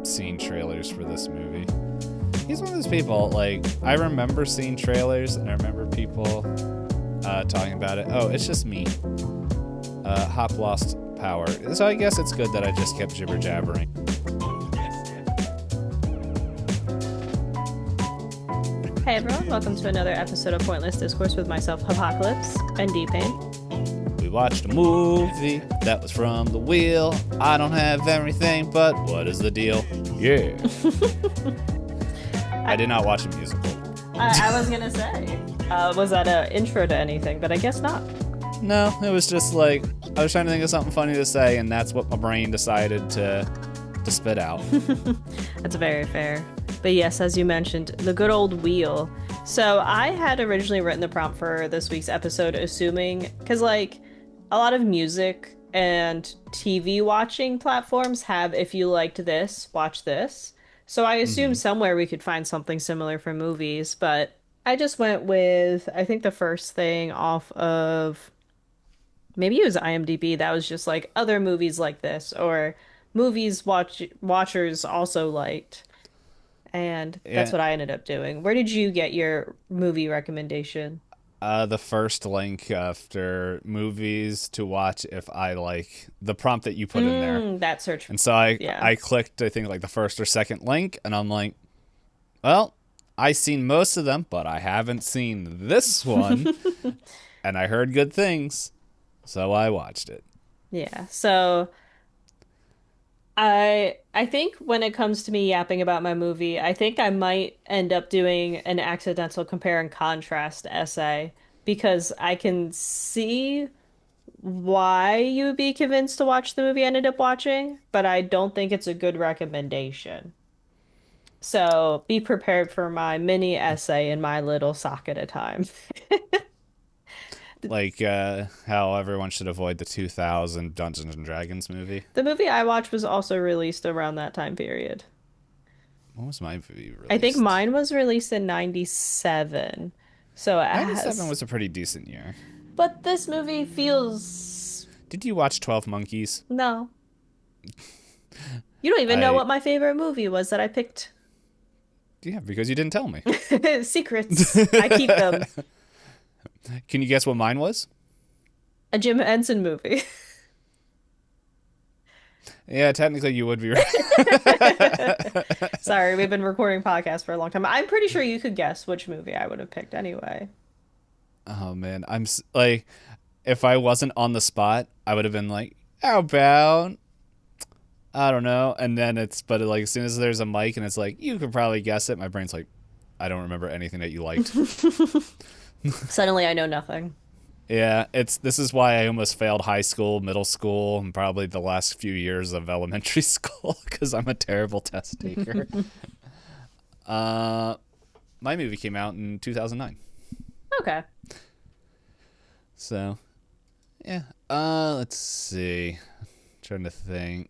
seen trailers for this movie. He's one of those people, like, I remember seeing trailers and I remember people talking about it. Oh, it's just me. Hop lost power. So I guess it's good that I just kept jibber jabbering. Hey everyone, welcome to another episode of Pointless Discourse with myself, Hoppocalypse, and Itisdpayne. We watched a movie that was from the wheel. I don't have everything, but what is the deal? Yeah. I did not watch a musical. I was gonna say, was that an intro to anything? But I guess not. No, it was just like, I was trying to think of something funny to say, and that's what my brain decided to spit out. That's very fair. But yes, as you mentioned, the good old wheel. So I had originally written the prompt for this week's episode assuming, because like a lot of music and TV watching platforms have, if you liked this, watch this. So I assumed somewhere we could find something similar for movies, but I just went with, I think the first thing off of, maybe it was IMDb, that was just like other movies like this, or movies watchers also liked. And that's what I ended up doing. Where did you get your movie recommendation? The first link after movies to watch if I like the prompt that you put in there. That search. And so I clicked, I think, like the first or second link, and I'm like, well, I've seen most of them, but I haven't seen this one. And I heard good things, so I watched it. Yeah. So I think when it comes to me yapping about my movie, I think I might end up doing an accidental compare and contrast essay because I can see why you would be convinced to watch the movie I ended up watching, but I don't think it's a good recommendation. So be prepared for my mini essay in my little sock at a time. Like how everyone should avoid the 2000 Dungeons and Dragons movie. The movie I watched was also released around that time period. What was my movie released? I think mine was released in 97. So it 97 was a pretty decent year. But this movie feels... Did you watch 12 Monkeys? No. You don't even know what my favorite movie was that I picked. Yeah, because you didn't tell me. Secrets. I keep them. Can you guess what mine was? A Jim Henson movie. Yeah, technically you would be right. Sorry, we've been recording podcasts for a long time. I'm pretty sure you could guess which movie I would have picked anyway. Oh, man. Like, if I wasn't on the spot, I would have been like, how about, I don't know. And then but like, as soon as there's a mic and it's like, you could probably guess it, my brain's like, I don't remember anything that you liked. Suddenly I know nothing. Yeah, this is why I almost failed high school, middle school, and probably the last few years of elementary school, because I'm a terrible test taker. My movie came out in 2009. Okay. So, yeah. Let's see. Trying to think.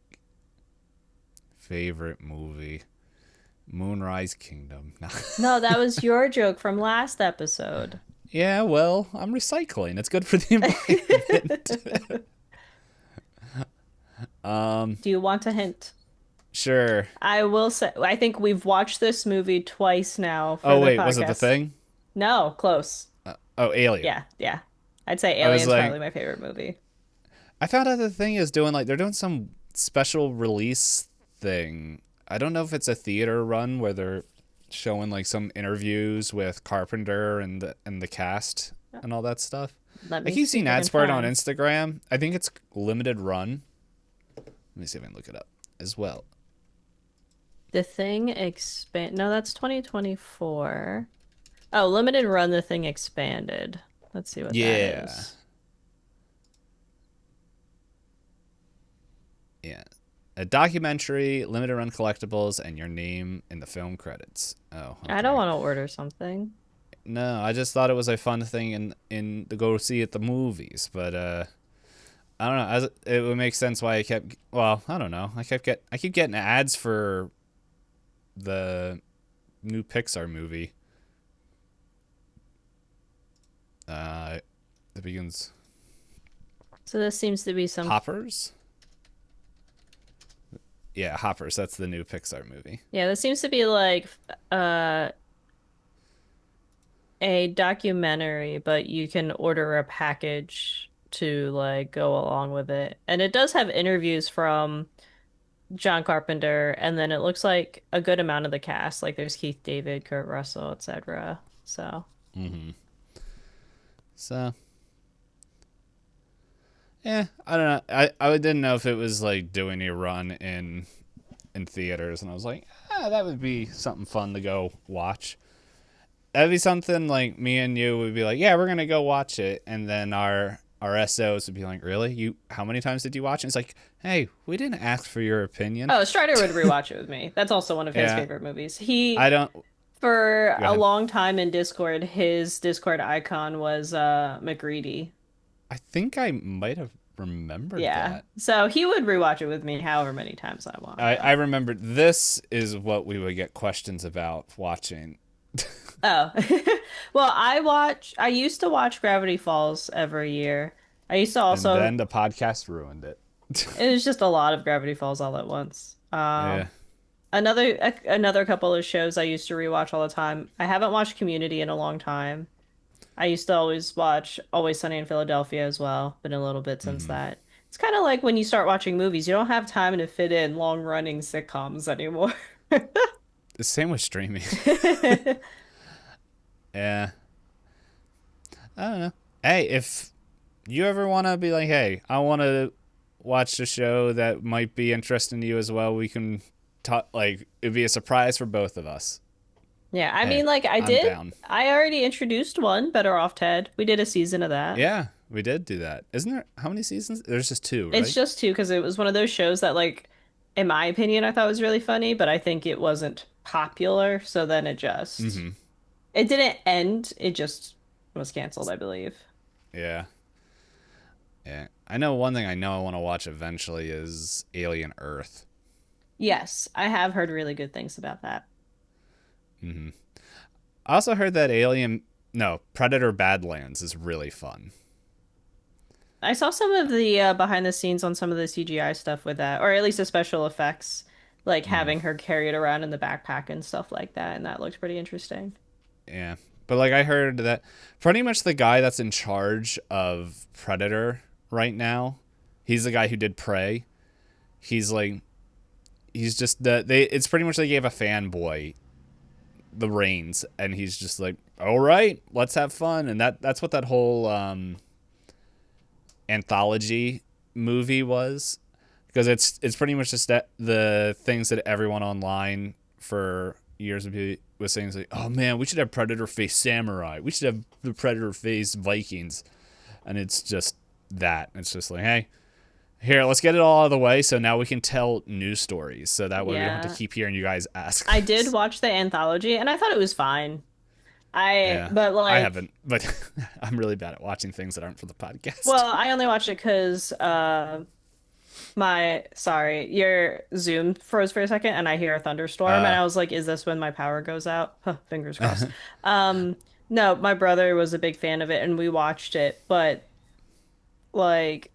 Favorite movie. Moonrise Kingdom. No, that was your joke from last episode. Yeah, well, I'm recycling. It's good for the environment. Do you want a hint? Sure. I will say, I think we've watched this movie twice now for Oh, the wait, podcast. was it The Thing? No, close. Alien. Yeah. I'd say Alien's like, probably my favorite movie. I found out The Thing is they're doing some special release thing. I don't know if it's a theater run where they're showing like some interviews with Carpenter and the cast and all that stuff. I keep seeing ads for it on Instagram. I think it's limited run. Let me see if I can look it up as well. The Thing No, that's 2024. Oh, limited run. The Thing expanded. Let's see what that is. Yeah. A documentary, limited run collectibles, and your name in the film credits. Oh, okay. I don't want to order something. No, I just thought it was a fun thing in to go see at the movies, but I don't know. It would make sense why I kept. Well, I don't know. I keep getting ads for the new Pixar movie. It begins. So this seems to be some Hoppers. Yeah, Hoppers. That's the new Pixar movie. Yeah, this seems to be like uh a documentary, but you can order a package to like go along with it. And it does have interviews from John Carpenter, and then it looks like a good amount of the cast. Like there's Keith David, Kurt Russell, etc. So, So, yeah, I don't know. I didn't know if it was like doing a run in theaters, and I was like, that would be something fun to go watch. That'd be something like me and you would be like, yeah, we're gonna go watch it, and then our SOs would be like, really? You? How many times did you watch it? It's like, hey, we didn't ask for your opinion. oh, Strider would rewatch it with me. That's also one of his Yeah, favorite movies. I don't. For Go a ahead. long time in Discord, his Discord icon was McGreedy. I think I might have remembered Yeah. that. So he would rewatch it with me however many times I want. I remembered this is what we would get questions about watching. Oh. Well, I used to watch Gravity Falls every year. I used to And also then the podcast ruined it. it was just a lot of Gravity Falls all at once. Yeah. Another couple of shows I used to rewatch all the time. I haven't watched Community in a long time. I used to always watch Always Sunny in Philadelphia as well. Been a little bit since that. It's kind of like when you start watching movies, you don't have time to fit in long-running sitcoms anymore. The same with streaming. Yeah. I don't know. Hey, if you ever want to be like, hey, I want to watch a show that might be interesting to you as well, we can talk. Like, it'd be a surprise for both of us. Yeah, I Hey, mean, like I I'm did. down. I already introduced one, Better Off Ted. We did a season of that. Yeah, we did do that. Isn't there how many seasons? There's just two, It's right? just two because it was one of those shows that, like, in my opinion, I thought was really funny, but I think it wasn't popular. So then it didn't end. It just was canceled, I believe. Yeah. Yeah. I know one thing I know I want to watch eventually is Alien Earth. Yes, I have heard really good things about that. I also heard that Predator Badlands is really fun. I saw some of the behind the scenes on some of the CGI stuff with that, or at least the special effects, like having her carry it around in the backpack and stuff like that, and that looked pretty interesting. Yeah. But like I heard that pretty much the guy that's in charge of Predator right now, he's the guy who did Prey. He's like he's just it's pretty much they gave a fanboy the reins and he's just like, "All right, let's have fun." And that's what that whole anthology movie was, because it's pretty much just that the things that everyone online for years was saying is like, oh man, we should have Predator face samurai, we should have the Predator face Vikings, and it's just that it's just like, hey, here, let's get it all out of the way so now we can tell news stories so that way we don't have Yeah, to keep hearing you guys ask I did us. watch the anthology, and I thought it was fine. Yeah, But I like, haven't, but I'm really bad at watching things that aren't for the podcast. well, I only watched it because sorry, your Zoom froze for a second, and I hear a thunderstorm, and uh I was like, is this when my power goes out? Huh, fingers crossed. Um, no, my brother was a big fan of it, and we watched it, but like,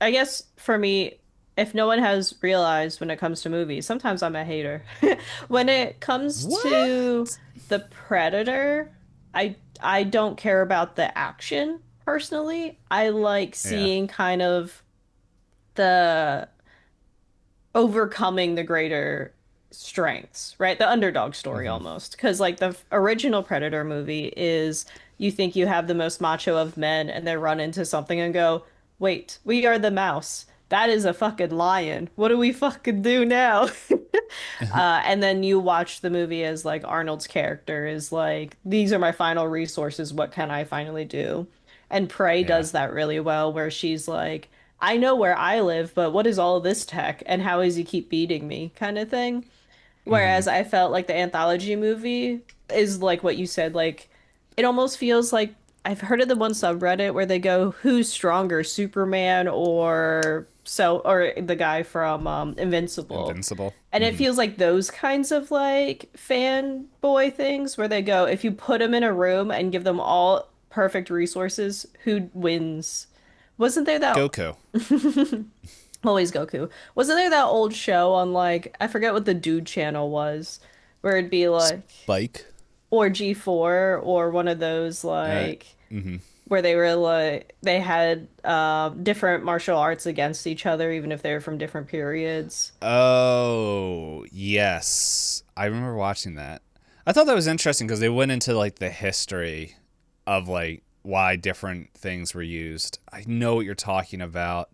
I guess for me, if no one has realized when it comes to movies, sometimes I'm a hater. When it comes to what? the Predator, I don't care about the action personally. I like Yeah. seeing kind of the overcoming the greater strengths, right? The underdog story almost. Because, like, the original Predator movie is you think you have the most macho of men, and they run into something and go, wait, we are the mouse. That is a fucking lion. What do we fucking do now? And then you watch the movie as like Arnold's character is like, these are my final resources. What can I finally do? And Prey Yeah. does that really well, where she's like, I know where I live, but what is all this tech and how is he keep beating me kind of thing. Whereas I felt like the anthology movie is like what you said, like it almost feels like I've heard of the one subreddit where they go, who's stronger, Superman or the guy from Invincible. Invincible. And it feels like those kinds of like fanboy things where they go, if you put them in a room and give them all perfect resources, who wins? Wasn't there that Goku. Always Goku. Wasn't there that old show on like I forget what the dude channel was, where it'd be like Spike. or G4 or one of those Uh, like mhm. where they were like they had different martial arts against each other even if they were from different periods. Oh, yes. I remember watching that. I thought that was interesting because they went into like the history of like why different things were used. I know what you're talking about.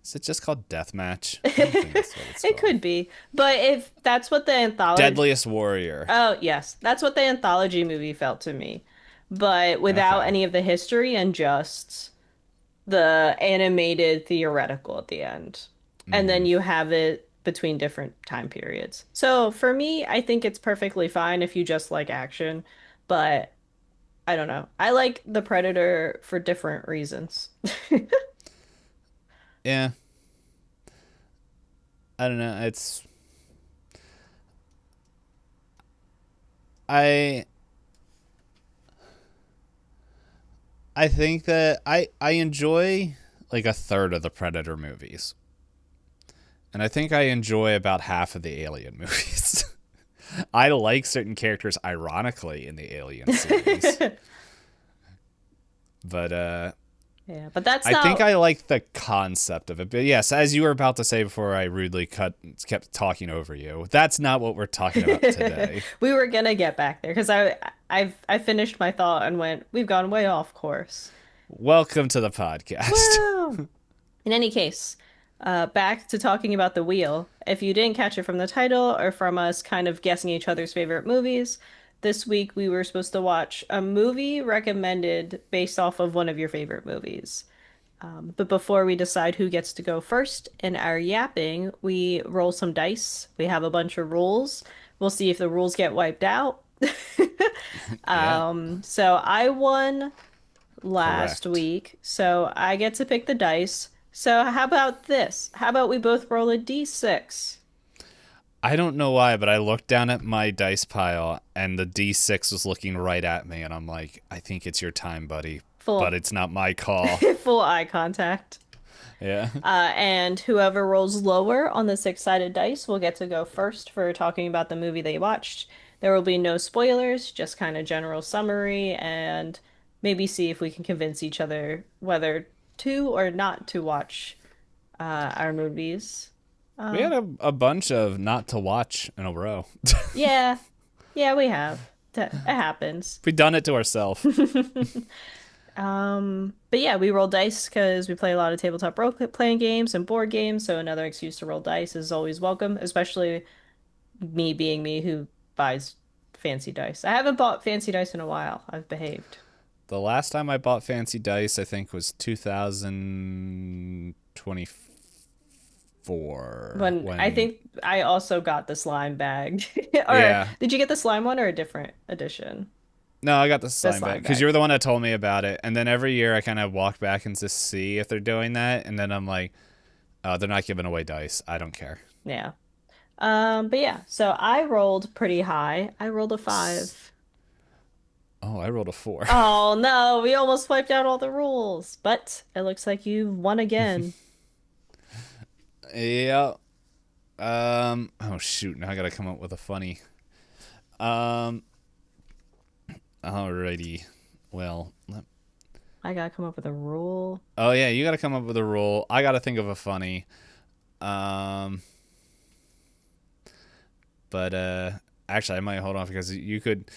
Is it just called Deathmatch? I don't think that's what it's It called. could be. But if that's what the anthology Deadliest Warrior. Oh, yes. That's what the anthology movie felt to me. But without Okay. any of the history and just the animated theoretical at the end. And then Hmm. you have it between different time periods. So for me, I think it's perfectly fine if you just like action, but I don't know. I like The Predator for different reasons. Yeah. I don't know. I I think that I enjoy like a third of the Predator movies. And I think I enjoy about half of the Alien movies. I like certain characters ironically in the Alien series. But Yeah, but that's I think not I like the concept of it. But yes, as you were about to say before I rudely kept talking over you. That's not what we're talking about today. we were gonna get back there because I finished my thought and went, we've gone way off course. Welcome to the podcast. Woo! In any case, back to talking about the wheel. If you didn't catch it from the title or from us kind of guessing each other's favorite movies, this week we were supposed to watch a movie recommended based off of one of your favorite movies. But before we decide who gets to go first in our yapping, we roll some dice. We have a bunch of rules. We'll see if the rules get wiped out. Yeah, So I won last correct. week, so I get to pick the dice. So how about this? How about we both roll a d6? I don't know why, but I looked down at my dice pile and the D6 was looking right at me, and I'm like, I think it's your time, buddy, but Full it's not my call. full eye contact. Yeah. And whoever rolls lower on the six-sided dice will get to go first for talking about the movie they watched. There will be no spoilers, just kind of general summary, and maybe see if we can convince each other whether to or not to watch our movies. We had Um, a bunch of not to watch in a row. yeah, yeah, we have. It happens. We done it to ourselves. But yeah, we roll dice because we play a lot of tabletop role playing games and board games, so another excuse to roll dice is always welcome, especially me being me who buys fancy dice. I haven't bought fancy dice in a while. I've behaved. The last time I bought fancy dice, I think, was 2024. When I When, think I also got the slime bag. Or yeah. did you get the slime one or a different edition? No, I got the The slime back slime because bag. you were the one that told me about it. And then every year I kind of walk back and just see if they're doing that. And then I'm like, oh, they're not giving away dice. I don't care. Yeah. But yeah, so I rolled pretty high. I rolled a five. Oh, I rolled a four. Oh no, we almost wiped out all the rules. But it looks like you won again. Yeah. Oh shoot! Now I gotta come up with a funny. Um. Alrighty. Well. I gotta come up with a rule. Oh yeah, you gotta come up with a rule. I gotta think of a funny. Um. But actually, I might hold off because you could.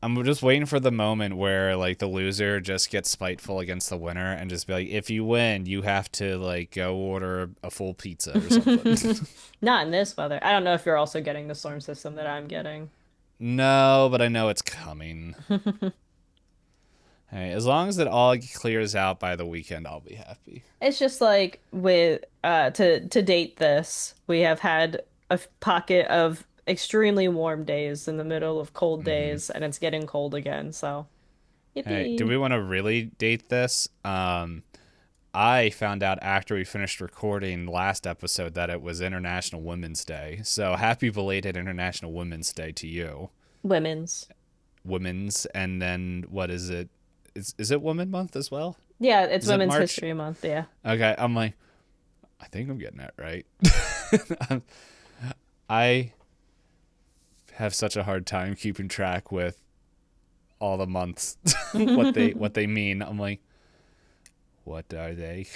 I'm just waiting for the moment where like the loser just gets spiteful against the winner and just be like, if you win, you have to like go order a full pizza or something. Not in this weather. I don't know if you're also getting the storm system that I'm getting. No, but I know it's coming. Hey, as long as it all clears out by the weekend, I'll be happy. It's just like with to date this, we have had a pocket of extremely warm days in the middle of cold Hmm. days, and it's getting cold again. So, Hey, do yippee. we want to really date this? I found out after we finished recording last episode that it was International Women's Day. So happy belated International Women's Day to you. Women's. Women's, and then what is it? Is it Women Month as well? Yeah, it's Is it Women's March? History Month. Yeah. Okay, I'm like, I think I'm getting that right. I have such a hard time keeping track with all the months, what they mean. I'm like, what are they?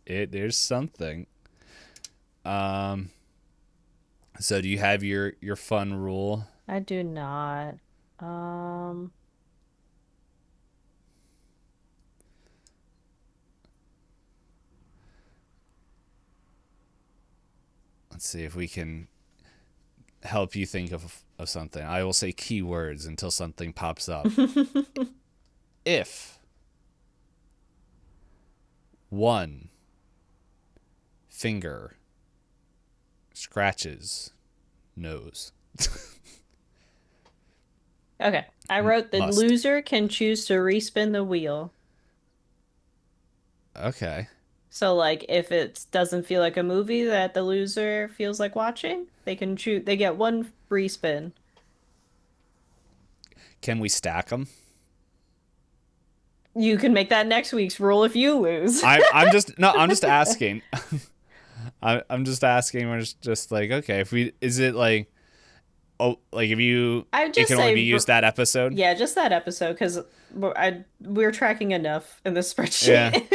There's something. So do you have your fun rule? I do not. Um, Let's see if we can help you think of something. I will say keywords until something pops up. If one finger scratches nose. okay. I wrote the Must. loser can choose to respin the wheel. Okay. So like if it doesn't feel like a movie that the loser feels like watching, they can choose they get one free spin. Can we stack them? You can make that next week's rule if you lose. I'm just no. I'm just asking. I'm just asking. We're just like, okay, if we is it like, oh, like if you I would it just can only say be used that episode. yeah, just that episode because we're tracking enough in the Yeah. spreadsheet.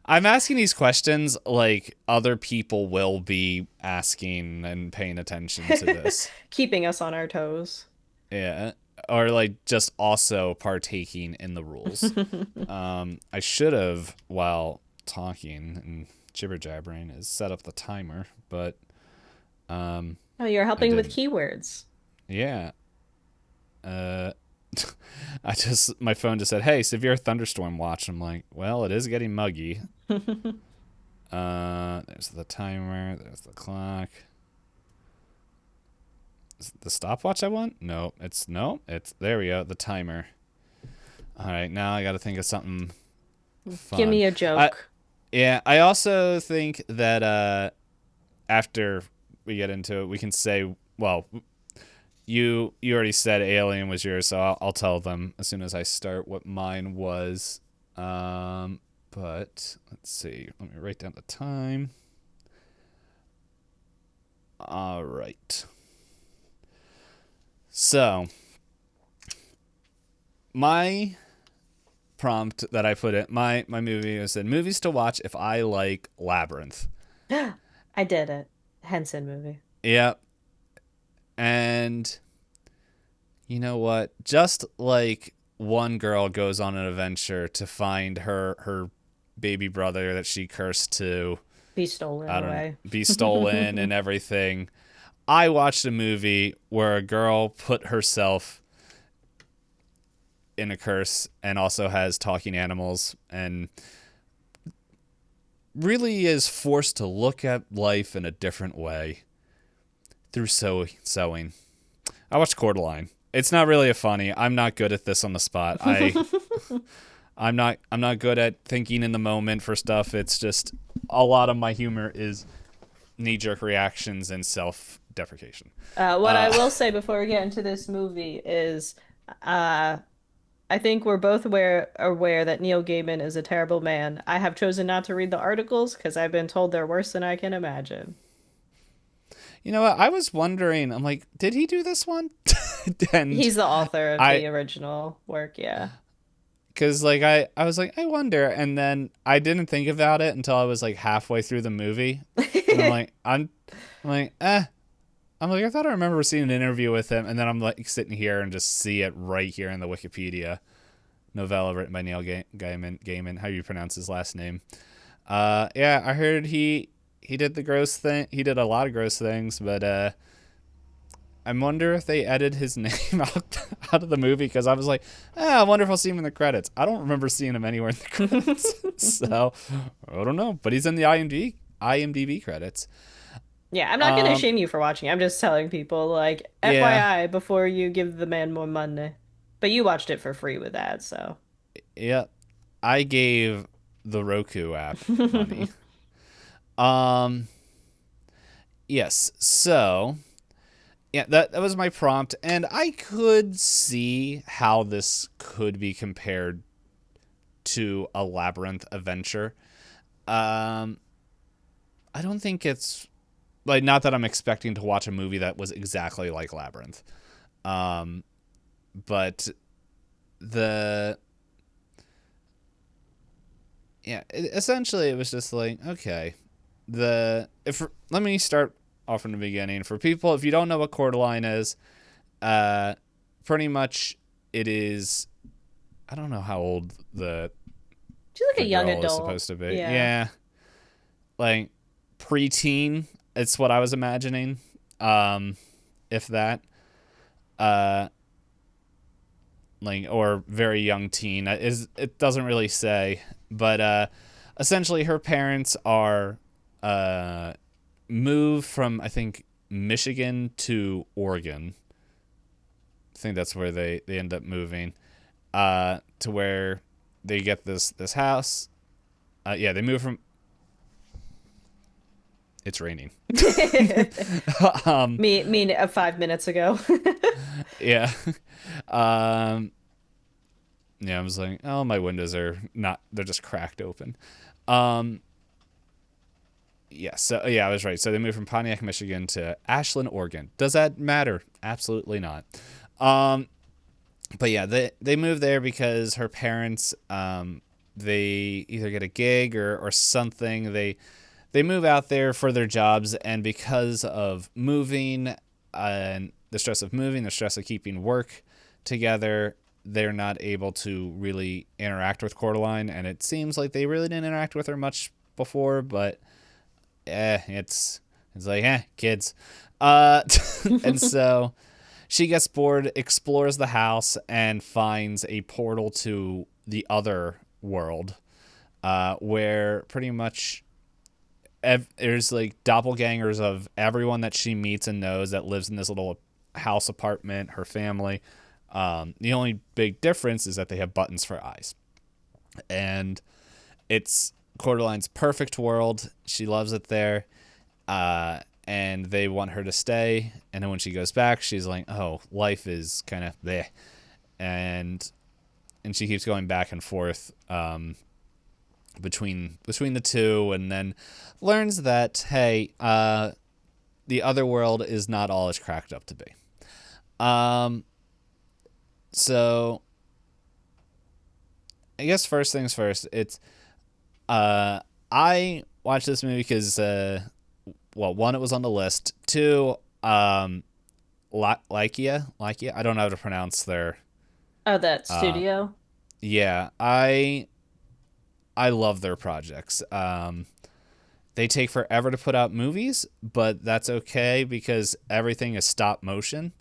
I'm asking these questions like other people will be asking and paying attention to this. Keeping us on our toes. Yeah. Or like just also partaking in the rules. I should have, while talking and jibber jabbering, is set up the timer, but Oh, you're I helping with didn't. keywords. Yeah. Uh, my phone just said, "Hey, severe thunderstorm watch." I'm like, well, it is getting muggy. There's the timer. There's the clock. Is it the stopwatch I want? No, it's there we go. The timer. All right, now I got to think of something Give fun. me a joke. Yeah, I also think that after we get into it, we can say, well, you already said Alien was yours, so I'll tell them as soon as I start what mine was. But let's see. Let me write down the time. All right. So, my prompt that I put in my movie was said movies to watch if I like Labyrinth. I did it. Henson movie. Yep. And you know what? Just like one girl goes on an adventure to find her baby brother that she cursed to, Be stolen I don't know, away. be stolen and everything. I watched a movie where a girl put herself in a curse and also has talking animals and really is forced to look at life in a different way through sewing. I watched Coraline. It's not really a funny. I'm not good at this on the spot. I'm not good at thinking in the moment for stuff. It's just a lot of my humor is knee-jerk reactions and self-deprecation. What I will say before we get into this movie is, I think we're both aware that Neil Gaiman is a terrible man. I have chosen not to read the articles because I've been told they're worse than I can imagine. You know what? I was wondering. I'm like, did he do this one? And He's the author of I, the original work, yeah. because like I was like, I wonder, and then I didn't think about it until I was like halfway through the movie, and I'm like, I'm like, I thought I remember seeing an interview with him, and then I'm like sitting here and just see it right here in the Wikipedia novella written by Neil Gaiman. How do you pronounce his last name? Yeah, I heard he did the gross thing. He did a lot of gross things, but I wonder if they edited his name out of the movie because I was like, I wonder if I'll see him in the credits. I don't remember seeing him anywhere in the credits, so I don't know. But he's in the IMDb credits. Yeah, I'm not gonna shame you for watching. I'm just telling people, like, Yeah, FYI, before you give the man more money. But you watched it for free with ads, so. yeah. I gave the Roku app money. Um, yes. So, yeah, that was my prompt, and I could see how this could be compared to a Labyrinth adventure. I don't think it's like, not that I'm expecting to watch a movie that was exactly like Labyrinth. But the essentially it was just like, okay, if let me start off from the beginning. For people, if you don't know what Coraline is, pretty much it is, I don't know how old She's like the a young girl is adult. supposed to be. Yeah. Yeah, like preteen. It's what I was imagining. If that, uh, like, or very young teen, it doesn't really say, but essentially her parents are moved from, I think, Michigan to Oregon. I think that's where they end up moving, to where they get this house. Yeah, they move from. It's raining. Me 5 minutes ago. Yeah. Um, yeah, I was like, oh, my windows are not, they're just cracked open. Um, yeah, so yeah, I was right. So they moved from Pontiac, Michigan to Ashland, Oregon. Does that matter? Absolutely not. Um, but yeah, they moved there because her parents, they either get a gig or something. They move out there for their jobs, and because of moving, and the stress of moving, the stress of keeping work together, they're not able to really interact with Coraline, and it seems like they really didn't interact with her much before, but it's like, kids. And so she gets bored, explores the house, and finds a portal to the other world, where pretty much there's like doppelgangers of everyone that she meets and knows that lives in this little house apartment, her family. The only big difference is that they have buttons for eyes. And it's Coraline's perfect world. She loves it there. And they want her to stay. And then when she goes back, she's like, oh, life is kind of bleh. And she keeps going back and forth, between the two, and then learns that, hey, the other world is not all it's cracked up to be. So I guess first things first, it's I watched this movie because one, it was on the list. Two, Lycia, I don't know how to pronounce their Oh, that uh studio. yeah, I love their projects. They take forever to put out movies, but that's okay because everything is stop motion.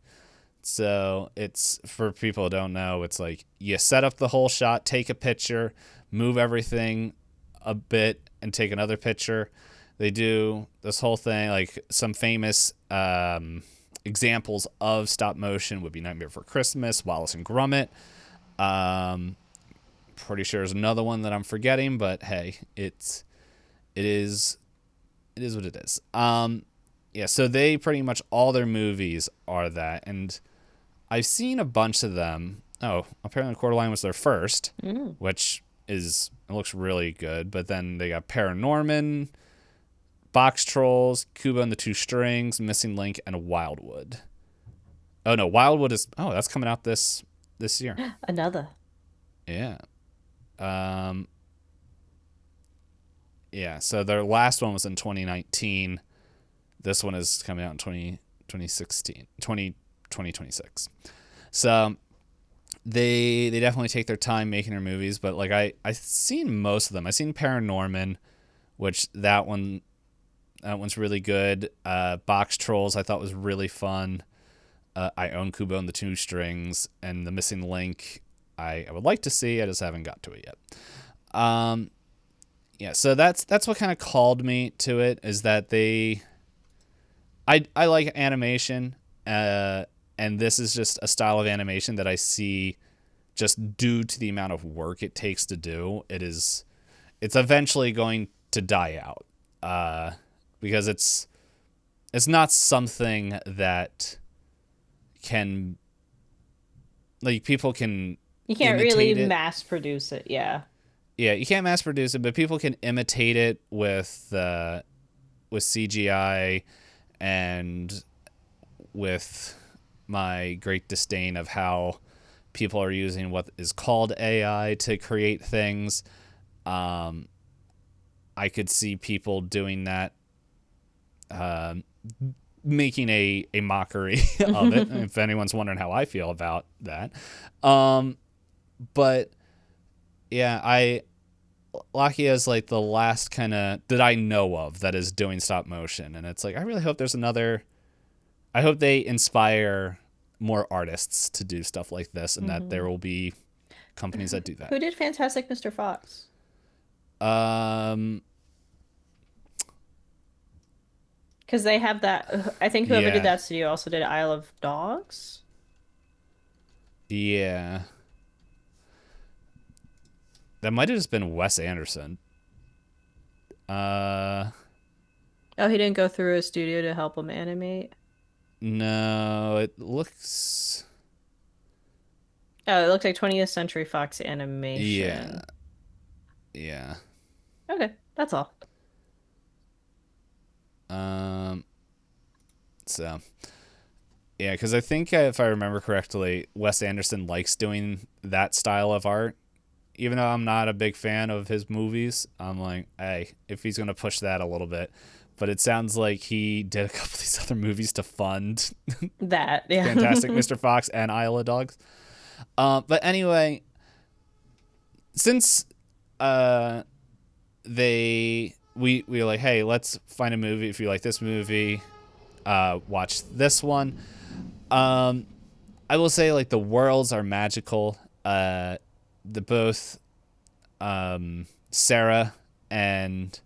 So it's, for people who don't know, it's like you set up the whole shot, take a picture, move everything a bit, and take another picture. They do this whole thing. Like, some famous examples of stop motion would be Nightmare Before Christmas, Wallace and Gromit. Pretty sure there's another one that I'm forgetting, but hey, it is what it is. Yeah, so they pretty much, all their movies are that, and I've seen a bunch of them. Oh, apparently Coraline was their first, which it looks really good. But then they got Paranorman, Box Trolls, Kubo and the Two Strings, Missing Link, and Wildwood. Oh no, Wildwood that's coming out this year. Another. Yeah. Yeah, so their last one was in 2019. This one is coming out in 2026. So they definitely take their time making their movies, but like I've seen most of them. I've seen Paranorman, which that one's really good. Box Trolls I thought was really fun. I own Kubo and the Two Strings, and The Missing Link I would like to see. I just haven't got to it yet. Yeah, so that's what kind of called me to it, is that I like animation, and this is just a style of animation that I see, just due to the amount of work it takes to do, it's eventually going to die out, because it's not something that can, like, people can You can't really imitate it. mass produce it. Yeah. Yeah, you can't mass produce it, but people can imitate it with CGI and with my great disdain of how people are using what is called AI to create things, I could see people doing that, making a mockery of it. If anyone's wondering how I feel about that, but yeah, Lakia is like the last kind of that I know of that is doing stop motion, and it's like I really hope there's another. I hope they inspire more artists to do stuff like this, and that there will be companies that do that. Who did Fantastic Mr. Fox? Um, Because they have that. I think whoever did yeah, that studio also did Isle of Dogs. yeah, that might have just been Wes Anderson. Uh, Oh, he didn't go through a studio to help him animate. no, it looks. Oh, it looks like 20th Century Fox Yeah, Animation. yeah. Okay, that's all. Um, so yeah, because I think if I remember correctly, Wes Anderson likes doing that style of art. Even though I'm not a big fan of his movies, I'm like, hey, if he's gonna push that a little bit. But it sounds like he did a couple of these other movies to fund That, yeah. Fantastic Mr. Fox and Isle of Dogs. But anyway, since we were like, hey, let's find a movie. If you like this movie, watch this one. I will say like the worlds are magical. The both Sarah and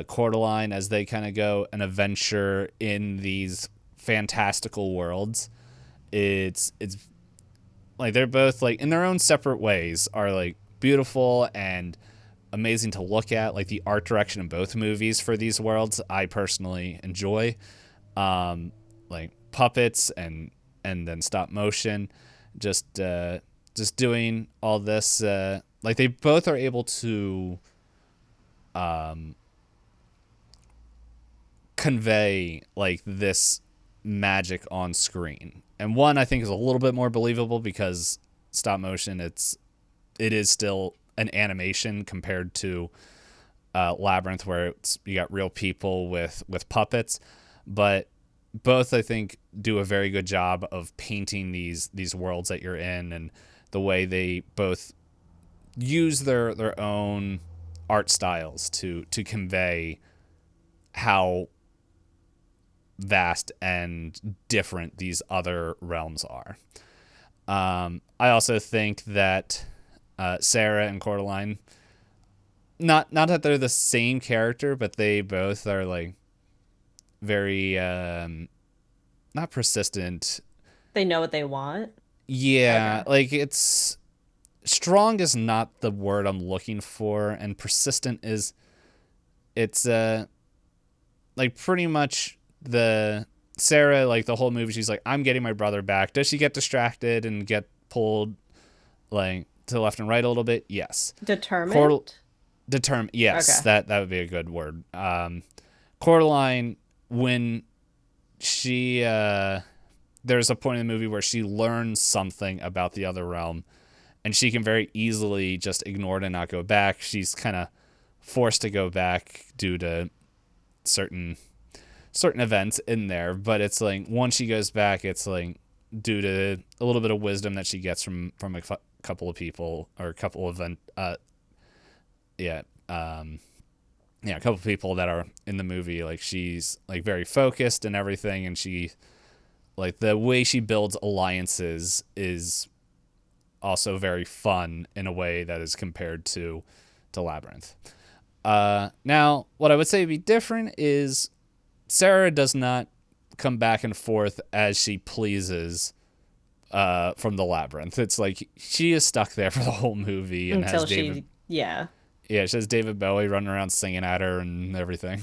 Cordeline, as they kind of go an adventure in these fantastical worlds. It's like they're both like in their own separate ways are like beautiful and amazing to look at. Like the art direction in both movies for these worlds, I personally enjoy. Like puppets and then stop motion, just doing all this. Like they both are able to convey like this magic on screen. And one I think is a little bit more believable because stop motion it is still an animation compared to Labyrinth, where you got real people with puppets. But both I think do a very good job of painting these worlds that you're in, and the way they both use their own art styles to convey how vast and different these other realms are. I also think that Sarah and Cordeline, not that they're the same character, but they both are like very not persistent. They know what they want. Yeah, Okay. like it's strong is not the word I'm looking for, and persistent is it's like pretty much the Sarah, like the whole movie she's like, I'm getting my brother back. Does she get distracted and get pulled like to the left and right a little bit? Yes. Determined? Determined. Yes, Okay. that would be a good word. Coraline, when she there's a point in the movie where she learns something about the other realm, and she can very easily just ignore it and not go back. She's kind of forced to go back due to certain events in there, but it's like once she goes back, it's like due to a little bit of wisdom that she gets from couple of people or a couple of yeah a couple of people that are in the movie. Like she's like very focused and everything, and she like the way she builds alliances is also very fun in a way that is compared to Labyrinth. Now what I would say would be different is Sarah does not come back and forth as she pleases from the Labyrinth. It's like she is stuck there for the whole movie and has Until David. she, yeah. Yeah, she has David Bowie running around singing at her and everything.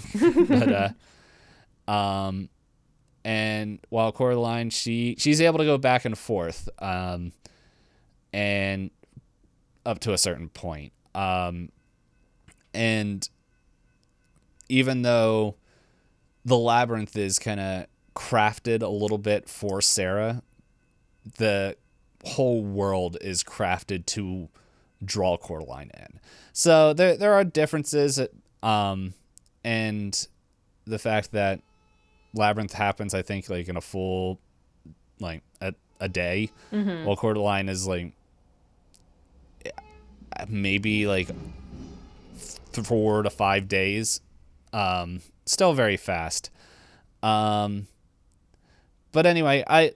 But and while Coraline, she's able to go back and forth, and up to a certain point. And even though the labyrinth is kind of crafted a little bit for Sarah. The whole world is crafted to draw Coraline in. So there are differences, and the fact that Labyrinth happens, I think, like in a full, like a day, while Coraline is like maybe like 4 to 5 days. Still very fast. But anyway,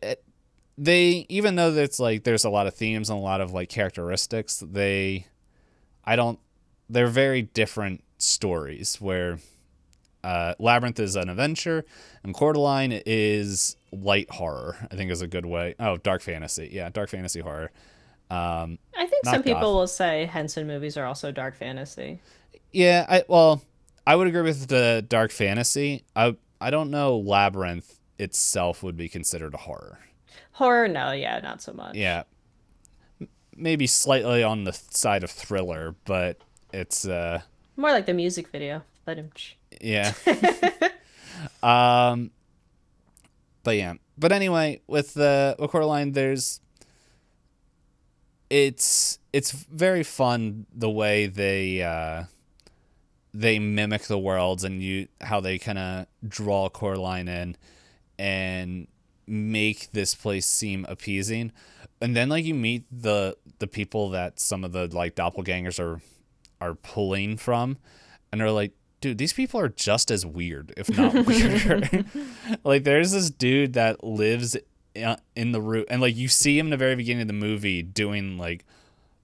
they, even though it's like there's a lot of themes and a lot of like characteristics, they're very different stories where Labyrinth is an adventure and Coraline is light horror, I think is a good way. Oh, dark fantasy. Yeah, dark fantasy horror. I think some Not people goth. will say Henson movies are also dark fantasy. Yeah, I would agree with the dark fantasy. I don't know Labyrinth itself would be considered a horror. Horror, no, yeah, not so much. Yeah, maybe slightly on the side of thriller, but it's More like the music video. Let him. yeah. um but yeah. But anyway, with Coraline, it's very fun the way they mimic the worlds and how they kind of draw Coraline in and make this place seem appeasing. And then like you meet the people that some of the like doppelgangers are pulling from, and they're like, dude, these people are just as weird, if not weirder. Like there's this dude that lives in the roof, and like you see him in the very beginning of the movie doing like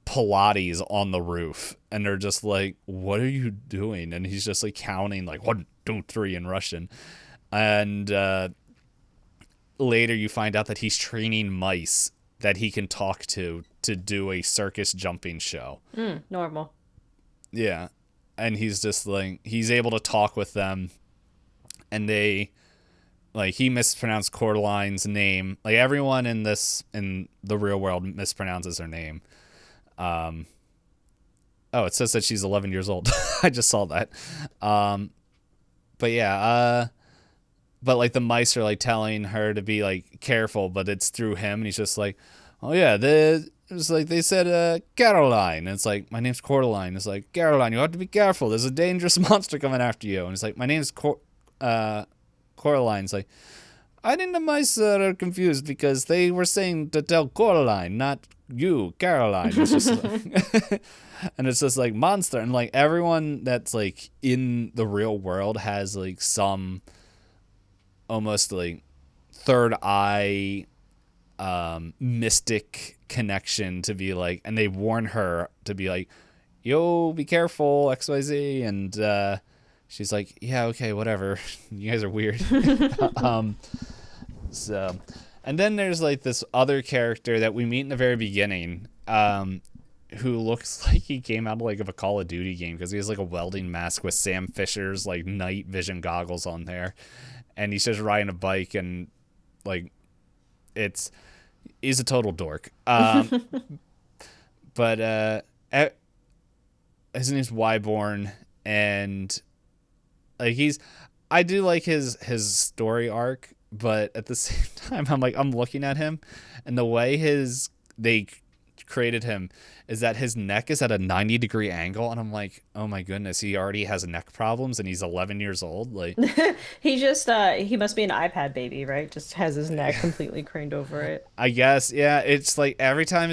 Pilates on the roof, and they're just like, what are you doing? And he's just like counting like 1, 2, 3 in Russian. And later you find out that he's training mice that he can talk to do a circus jumping show. Normal. Yeah. And he's just like, he's able to talk with them, and they like, he mispronounced Coraline's name. Like everyone in the real world mispronounces her name. Oh, it says that she's 11 years old. I just saw that. But yeah, but like the mice are like telling her to be like careful, but it's through him, and he's just like, oh yeah, it was like they said Caroline, and it's like, my name's Coraline. It's like, Caroline, you have to be careful. There's a dangerous monster coming after you. And it's like, my name's Coraline. It's like, I think the mice are confused because they were saying to tell Coraline, not you, Caroline. It's just like, and it's just like monster, and like everyone that's like in the real world has like some almost like third eye mystic connection to be like, and they warn her to be like, yo, be careful, XYZ, and she's like, yeah, okay, whatever. You guys are weird. So, and then there's like this other character that we meet in the very beginning, who looks like he came out of like a Call of Duty game, because he has like a welding mask with Sam Fisher's like night vision goggles on there, and he's just riding a bike, and like he's a total dork. But his name's Wyborn, and like I do like his story arc, but at the same time I'm looking at him, and the way they created him is that his neck is at a 90-degree angle, and I'm like, oh my goodness, he already has neck problems and he's 11 years old. Like He just he must be an iPad baby, right? Just has his neck completely craned over it. I guess, yeah, it's like every time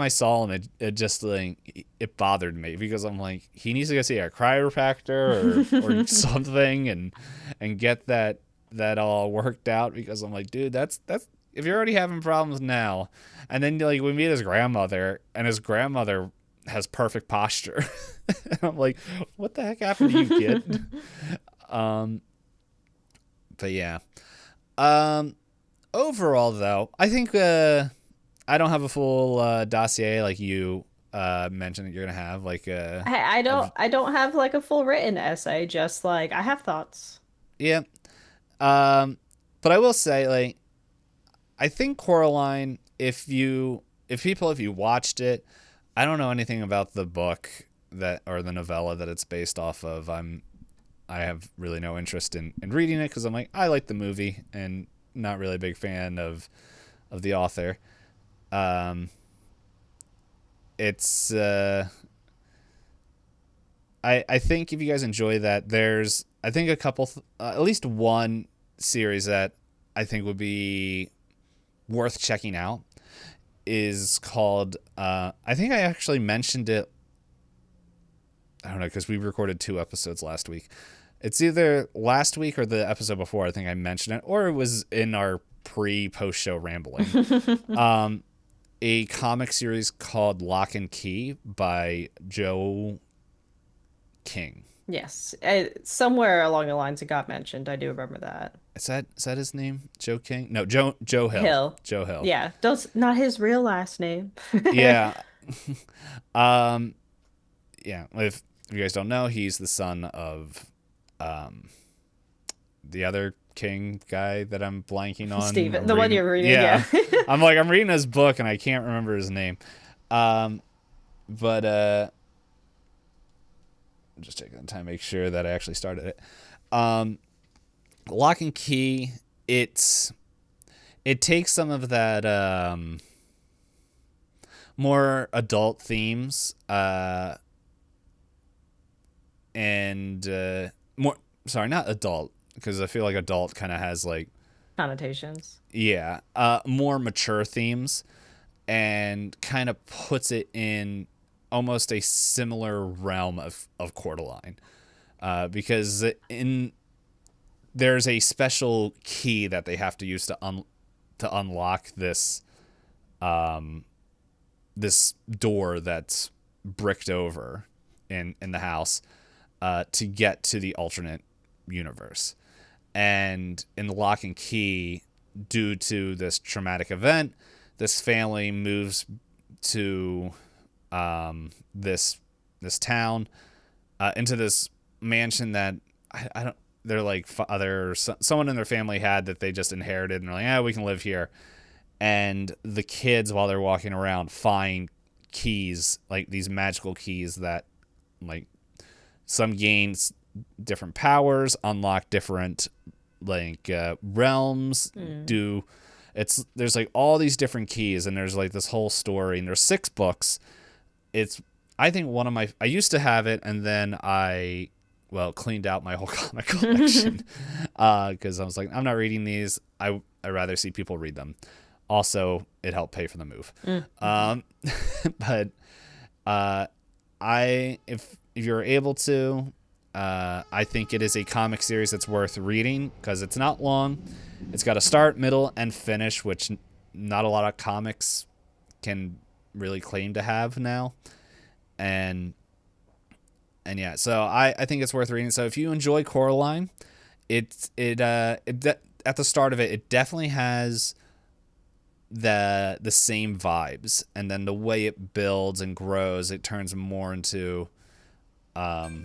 I saw him, it just like it bothered me, because I'm like, he needs to go see a chiropractor or something and get that all worked out, because I'm like, dude, that's if you're already having problems now, and then like we meet his grandmother, and his grandmother has perfect posture. And I'm like, what the heck happened to you, kid? But yeah. Overall though, I think I don't have a full dossier like you mentioned that you're gonna have, like I don't have like a full written essay, just like I have thoughts. yeah. But I will say, like, I think Coraline, if you watched it, I don't know anything about the book or the novella that it's based off of. I have really no interest in reading it because I'm like, I like the movie and not really a big fan of the author. Um, it's I think if you guys enjoy that, there's I think a couple at least one series that I think would be worth checking out is called I think I actually mentioned it. I don't know because we recorded 2 episodes last week. It's either last week or the episode before. I think I mentioned it, or it was in our post show rambling. A comic series called Lock and Key by Joe King. Yes, somewhere along the lines it got mentioned. I do remember that. Is that his name? Joe King? No, Joe Hill. Hill. Joe Hill. Yeah, don't not his real last name. Yeah. um yeah, if you guys don't know, he's the son of um the other King guy that I'm blanking on. Steven, the one you're reading, yeah. I'm reading his book and I can't remember his name. But I'm just taking the time to make sure that I actually started it. Lock and Key, it takes some of that more adult themes and more sorry, not adult because I feel like adult kind of has like Connotations. yeah, more mature themes and kind of puts it in almost a similar realm of Coraline. Because there's a special key that they have to use to unlock this this door that's bricked over in the house to get to the alternate universe. And in the Lock and Key, due to this traumatic event, this family moves to this town into this mansion that I don't. They're like someone in their family had that they just inherited, and they're like, yeah, we can live here. And the kids, while they're walking around, find keys, like these magical keys that, like, some gains different powers, unlock different like realms. There's like all these different keys, and there's like this whole story, and there's 6 books. It's I think one of my I used to have it, and then I cleaned out my whole comic collection because I was like, I'm not reading these. I'd rather see people read them. Also, it helped pay for the move. But if you're able to, I think it is a comic series that's worth reading because it's not long. It's got a start, middle, and finish, which not a lot of comics can really claim to have now. And yeah, so I think it's worth reading. So if you enjoy Coraline, at the start of it, it definitely has the same vibes, and then the way it builds and grows, it turns more into a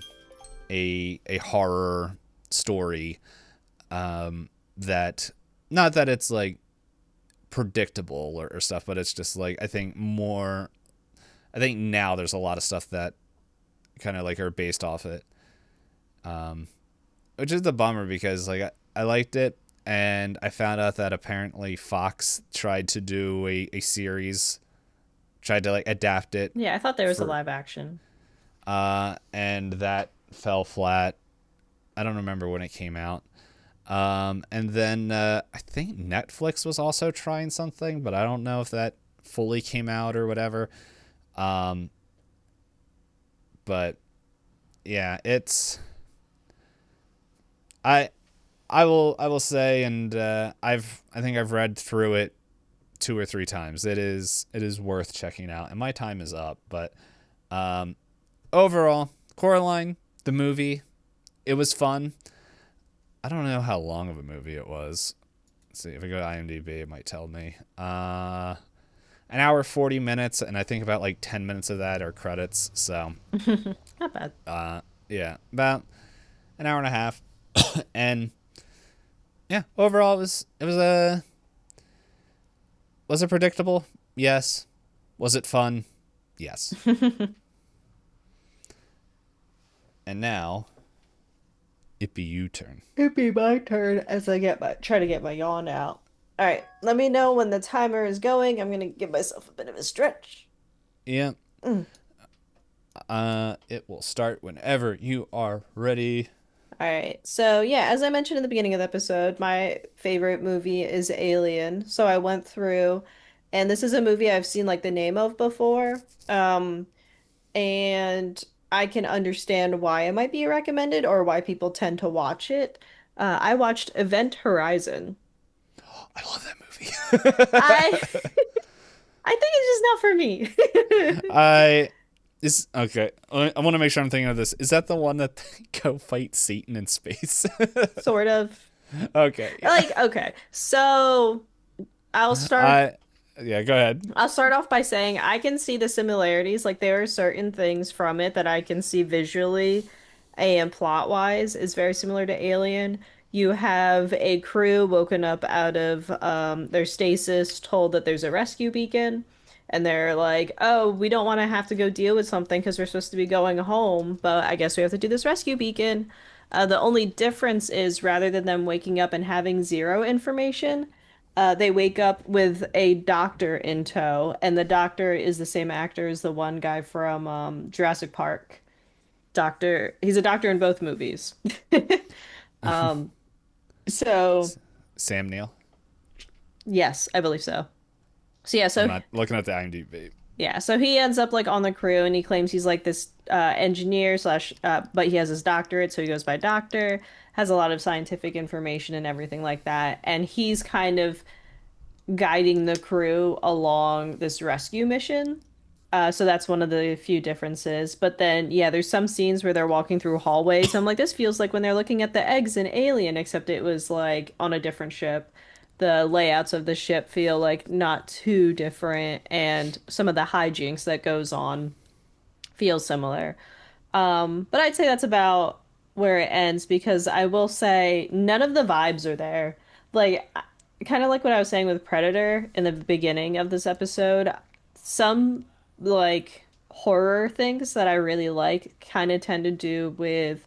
horror story that not that it's like predictable or stuff, but it's just like I think now there's a lot of stuff that kind of like are based off it, which is the bummer because like I liked it, and I found out that apparently Fox tried to do a series, tried to like adapt it. Yeah, I thought there was a live action. And that fell flat. I don't remember when it came out. And then I think Netflix was also trying something, but I don't know if that fully came out or whatever. But yeah, it's I will say, and I think I've read through it 2 or 3 times. It is worth checking out, and my time is up. But overall, Coraline, the movie, it was fun. I don't know how long of a movie it was. Let's see if I go to IMDb, it might tell me. An hour 40 minutes, and I think about like 10 minutes of that are credits. So not bad. Yeah, about an hour and a half, and yeah, overall was it predictable? Yes. Was it fun? Yes. And now It be you turn. It'd be my turn as I try to get my yawn out. All right, let me know when the timer is going. I'm gonna give myself a bit of a stretch. Yeah. Mm. It will start whenever you are ready. All right, so yeah, as I mentioned in the beginning of the episode, my favorite movie is Alien. So I went through, and this is a movie I've seen like the name of before. And I can understand why it might be recommended or why people tend to watch it. I watched Event Horizon. I love that movie. I I think it's just not for me. I is okay. I want to make sure I'm thinking of this. Is that the one that they go fight Satan in space? Sort of. Okay, yeah. Like, okay. So I'll start I yeah. Go ahead. I'll start off by saying I can see the similarities. Like there are certain things from it that I can see visually and plot-wise is very similar to Alien. You have a crew woken up out of their stasis, told that there's a rescue beacon, and they're like, "Oh, we don't want to have to go deal with something because we're supposed to be going home, but I guess we have to do this rescue beacon." The only difference is rather than them waking up and having zero information, they wake up with a doctor in tow, and the doctor is the same actor as the one guy from Jurassic Park. He's a doctor in both movies. Um, so Sam Neill. yes, I believe so. So yeah, I'm so not looking at the IMDb. yeah, so he ends up like on the crew, and he claims he's like this engineer slash, but he has his doctorate, so he goes by doctor. Has a lot of scientific information and everything like that, and he's kind of guiding the crew along this rescue mission. So that's one of the few differences. But then, yeah, there's some scenes where they're walking through hallways. I'm like, this feels like when they're looking at the eggs in Alien, except it was like on a different ship. The layouts of the ship feel like not too different, and some of the hijinks that goes on feel similar. But I'd say that's about where it ends because I will say none of the vibes are there. Like, kind of like what I was saying with Predator in the beginning of this episode, some like horror things that I really like kind of tend to do with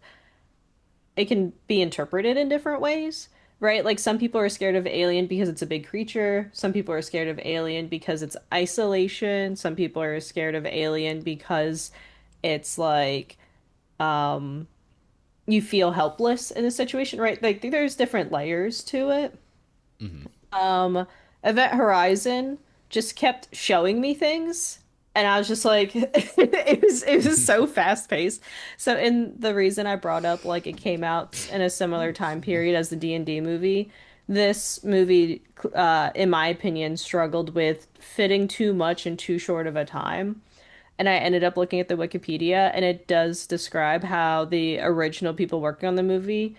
it can be interpreted in different ways, right? Like some people are scared of Alien because it's a big creature. Some people are scared of Alien because it's isolation. Some people are scared of Alien because it's like you feel helpless in a situation, right? Like there's different layers to it. Mm-hmm. Um, Event Horizon just kept showing me things, and I was just like, it was so fast paced. So, in the reason I brought up like it came out in a similar time period as the D&D movie, this movie, in my opinion, struggled with fitting too much in too short of a time. And I ended up looking at the Wikipedia, and it does describe how the original people working on the movie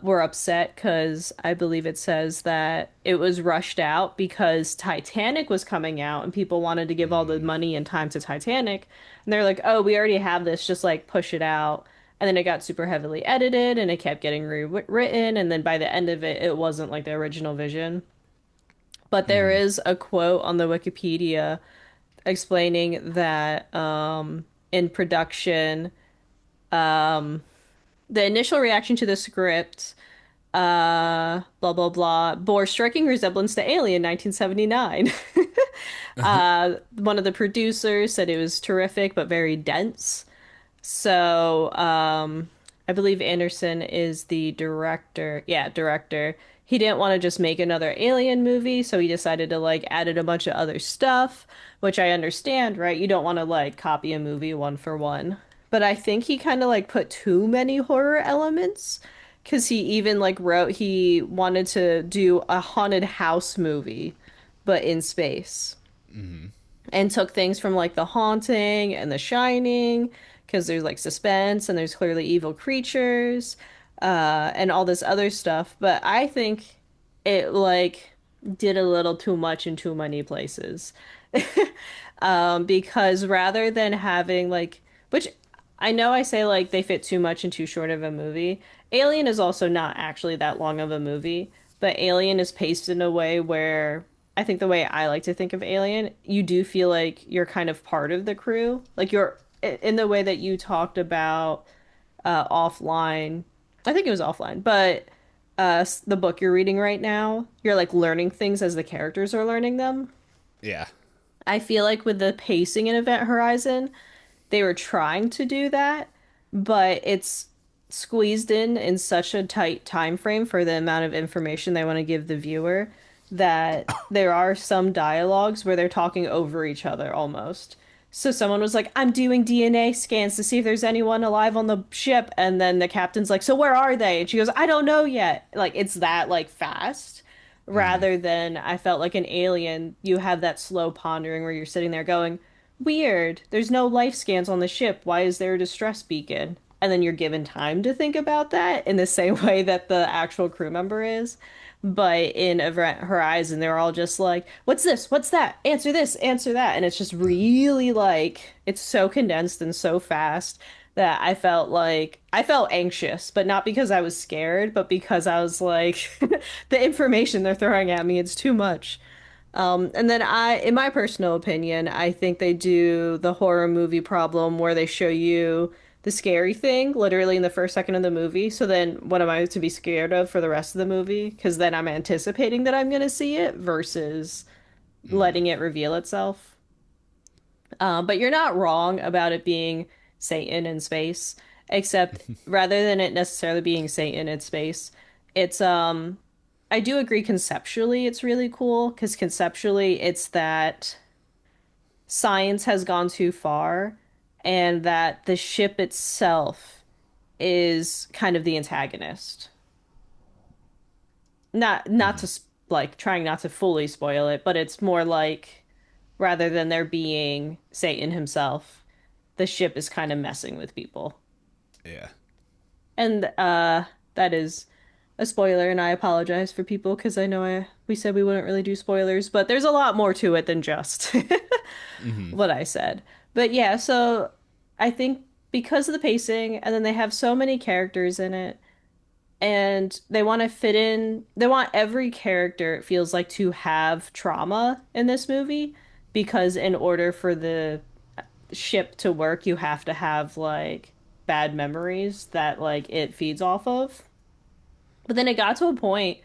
were upset because I believe it says that it was rushed out because Titanic was coming out and people wanted to give all the money and time to Titanic. And they're like, oh, we already have this, just like push it out. And then it got super heavily edited and it kept getting rewritten. And then by the end of it, it wasn't like the original vision. But there Mm-hmm. is a quote on the Wikipedia explaining that in production, um, the initial reaction to the script, blah blah blah, bore striking resemblance to Alien 1979. One of the producers said it was terrific but very dense. So, I believe Anderson is the director. Yeah, director. He didn't want to just make another Alien movie, so he decided to like added a bunch of other stuff, which I understand, right? You don't want to like copy a movie one for one. But I think he kind of like put too many horror elements because he even like wrote he wanted to do a haunted house movie, but in space Mm-hmm. and took things from like The Haunting and The Shining because there's like suspense and there's clearly evil creatures and all this other stuff. But I think it like did a little too much in too many places. Because rather than having like, which I know I say like they fit too much in too short of a movie. Alien is also not actually that long of a movie, but Alien is paced in a way where I think the way I like to think of Alien, you do feel like you're kind of part of the crew. Like you're in the way that you talked about offline I think it was offline, but the book you're reading right now, you're like learning things as the characters are learning them. Yeah. I feel like with the pacing in Event Horizon, they were trying to do that, but it's squeezed in such a tight time frame for the amount of information they want to give the viewer that there are some dialogues where they're talking over each other almost. So someone was like, "I'm doing DNA scans to see if there's anyone alive on the ship," and then the captain's like, "So where are they?" And she goes, "I don't know yet." Like it's that like fast. Rather than I felt like an Alien, you have that slow pondering where you're sitting there going, weird. There's no life scans on the ship. Why is there a distress beacon? And then you're given time to think about that in the same way that the actual crew member is. But in Event Horizon, they're all just like, what's this? What's that? Answer this, answer that. And it's just really like, it's so condensed and so fast that I felt anxious, but not because I was scared, but because I was like, the information they're throwing at me, it's too much. And then in my personal opinion, I think they do the horror movie problem where they show you the scary thing literally in the first second of the movie. So then what am I to be scared of for the rest of the movie? Because then I'm anticipating that I'm going to see it versus letting it reveal itself. But you're not wrong about it being Satan in space, except rather than it necessarily being Satan in space, it's I do agree conceptually it's really cool because conceptually it's that science has gone too far and that the ship itself is kind of the antagonist. Not to like trying not to fully spoil it, but it's more like rather than there being Satan himself, the ship is kind of messing with people. Yeah. And that is a spoiler, and I apologize for people because I know we said we wouldn't really do spoilers, but there's a lot more to it than just what I said. But yeah, so I think because of the pacing, and then they have so many characters in it, and they want to fit in, they want every character, it feels like, to have trauma in this movie, because in order for the ship to work, you have to have like bad memories that like it feeds off of. But then it got to a point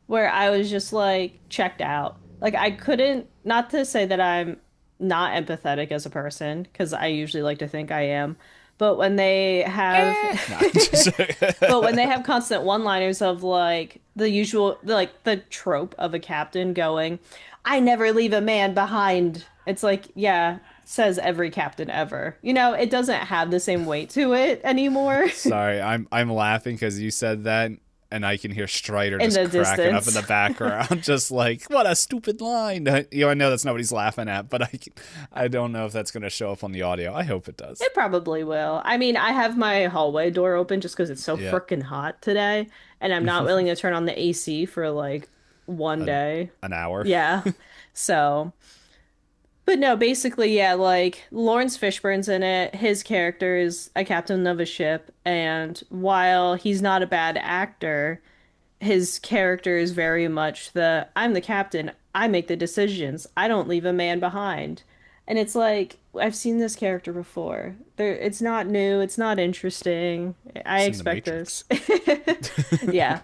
where I was just like checked out. Like I couldn't, not to say that I'm not empathetic as a person, because I usually like to think I am, but when they have No, just but when they have constant one-liners of like the usual like the trope of a captain going, "I never leave a man behind." It's like, yeah, says every captain ever. You know, it doesn't have the same weight to it anymore. sorry. I'm laughing because you said that, and I can hear Strider In just the cracking up in distance. the background, just like what a stupid line. I know that's nobody's laughing at, but I don't know if that's gonna show up on the audio. I hope it does. It probably will. I mean, I have my hallway door open just because it's so Yeah, freaking hot today, and I'm not willing to turn on the AC for like one an day. an hour. Yeah. So, but no, basically, yeah, like Lawrence Fishburne's in it. His character is a captain of a ship, and while he's not a bad actor, his character is very much the I'm the captain, I make the decisions, I don't leave a man behind. And it's like I've seen this character before. It's not new, it's not interesting. I It's in the expect this. Matrix. Yeah.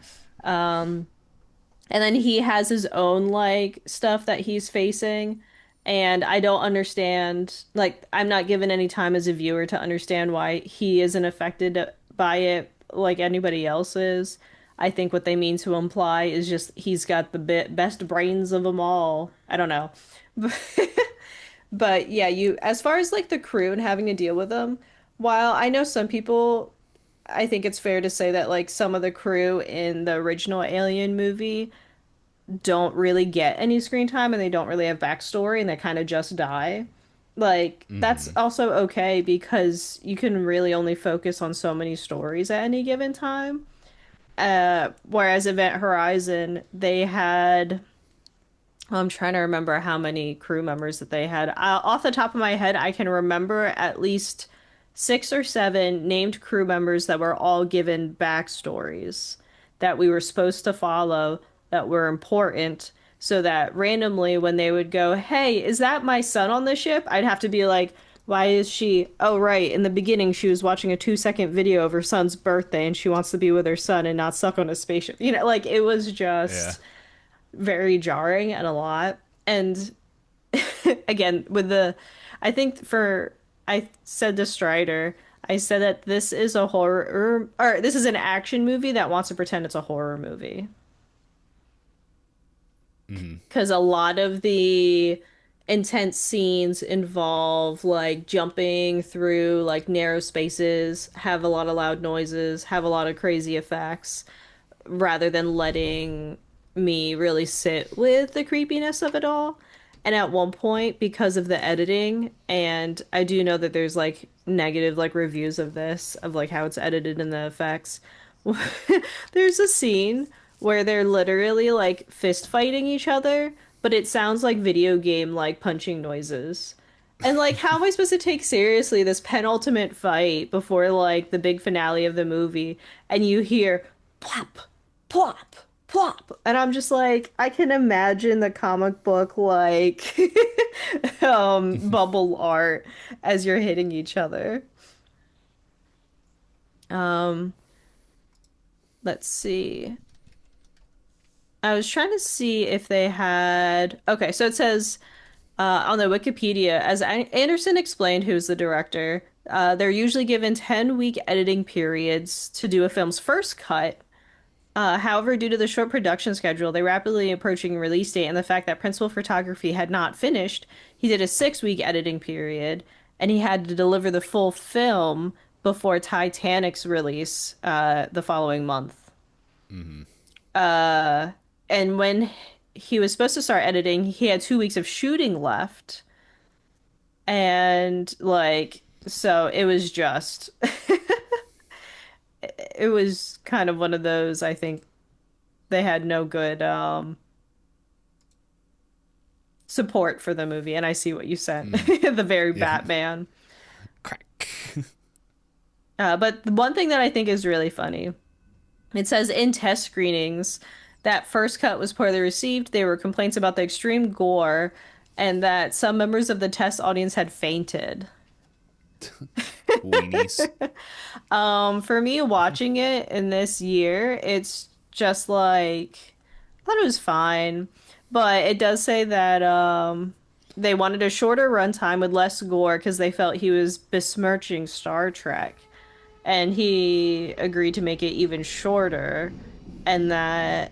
And then he has his own like stuff that he's facing. And I don't understand, like, I'm not given any time as a viewer to understand why he isn't affected by it like anybody else is. I think what they mean to imply is just he's got the best brains of them all. I don't know. But yeah, you as far as like the crew and having to deal with them, while I know some people, I think it's fair to say that like some of the crew in the original Alien movie don't really get any screen time and they don't really have backstory and they kind of just die. Like, that's also okay because you can really only focus on so many stories at any given time. Whereas Event Horizon, they had, I'm trying to remember how many crew members that they had. Off the top of my head, I can remember at least six or seven named crew members that were all given backstories that we were supposed to follow that were important so that randomly when they would go, "Hey, is that my son on the ship?" I'd have to be like, Why is she? Oh, right. In the beginning, she was watching a 2-second video of her son's birthday and she wants to be with her son and not suck on a spaceship. Like it was Yeah. just very jarring and a lot. And again, I think I said to Strider, I said that this is a horror, or this is an action movie that wants to pretend it's a horror movie. Hmm. Because a lot of the intense scenes involve like jumping through like narrow spaces, have a lot of loud noises, have a lot of crazy effects, rather than letting me really sit with the creepiness of it all. And at one point, because of the editing, and I do know that there's like negative like reviews of this, of like how it's edited and the effects. There's a scene where they're literally like fist fighting each other, but it sounds like video game like punching noises. And like, how am I supposed to take seriously this penultimate fight before like the big finale of the movie? And you hear plop, plop, plop, and I'm just like, I can imagine the comic book like bubble art as you're hitting each other. Um, let's see. I was trying to see if they had. Okay, so it says on the Wikipedia, as Anderson explained, who's the director, they're usually given 10-week editing periods to do a film's first cut. However, due to the short production schedule, they rapidly approaching release date, and the fact that principal photography had not finished, he did a 6-week editing period, and he had to deliver the full film before Titanic's release the following month. Hmm. And when he was supposed to start editing, he had 2 weeks of shooting left. And like, so it was just, it was kind of one of those, I think they had no good support for the movie. And I see what you sent, Mm. the very Yeah. Batman. Crack. But the one thing that I think is really funny, it says in test screenings that first cut was poorly received. There were complaints about the extreme gore and that some members of the test audience had fainted. Weenies. For me, watching it in this year, it's just like I thought it was fine, but it does say that they wanted a shorter runtime with less gore because they felt he was besmirching Star Trek, and he agreed to make it even shorter, and that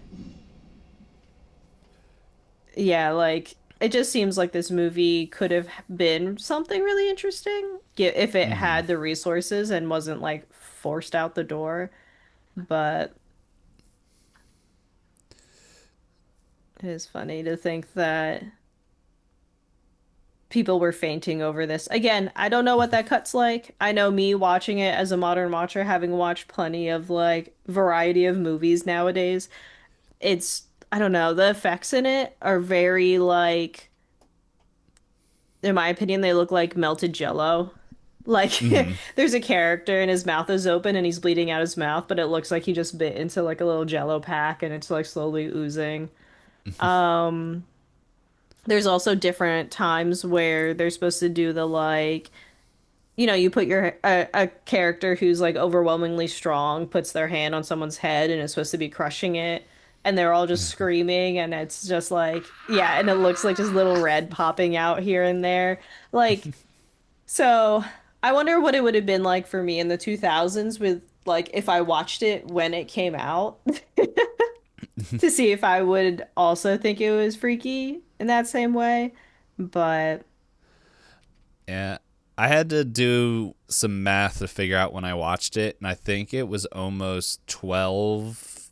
yeah, like it just seems like this movie could have been something really interesting if it Hmm. had the resources and wasn't like forced out the door. But it is funny to think that people were fainting over this. Again, I don't know what that cut's like. I know me watching it as a modern watcher, having watched plenty of like variety of movies nowadays, I don't know, the effects in it are very like, in my opinion, they look like melted jello. Like Hmm. there's a character and his mouth is open and he's bleeding out his mouth, but it looks like he just bit into like a little jello pack and it's like slowly oozing. There's also different times where they're supposed to do the like, you put a character who's like overwhelmingly strong, puts their hand on someone's head and is supposed to be crushing it, and they're all just screaming, and it's just like, yeah, and it looks like just little red popping out here and there. Like, so I wonder what it would have been like for me in the 2000s with like if I watched it when it came out to see if I would also think it was freaky in that same way. But Yeah. I had to do some math to figure out when I watched it, and I think it was almost 12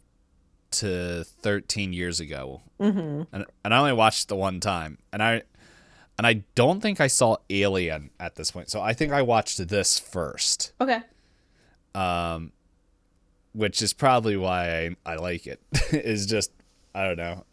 to 13 years ago. mhm. And I only watched it the one time. And I don't think I saw Alien at this point. So I think I watched this first. Okay. Which is probably why I like it. Is just I don't know.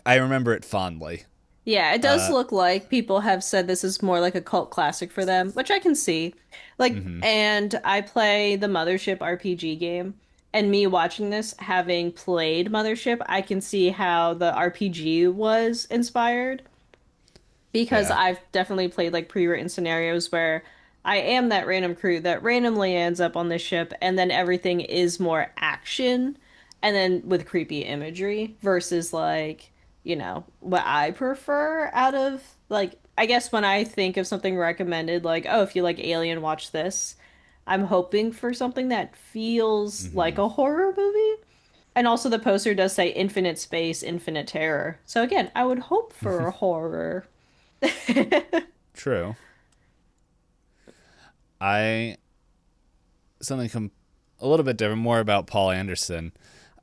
I remember it fondly. Yeah, it does look like people have said this is more like a cult classic for them, which I can see. Like, Hmm. and I play the Mothership RPG game, and me watching this, having played Mothership, I can see how the RPG was inspired. because Yeah. I've definitely played like pre-written scenarios where I am that random crew that randomly ends up on this ship, and then everything is more action and then with creepy imagery versus like, what I prefer out of like, I guess when I think of something recommended, like, oh, if you like Alien, watch this. I'm hoping for something that feels like Hmm. a horror movie. And also the poster does say infinite space, infinite terror. So again, I would hope for a horror. True. I something a little bit different, more about Paul Anderson.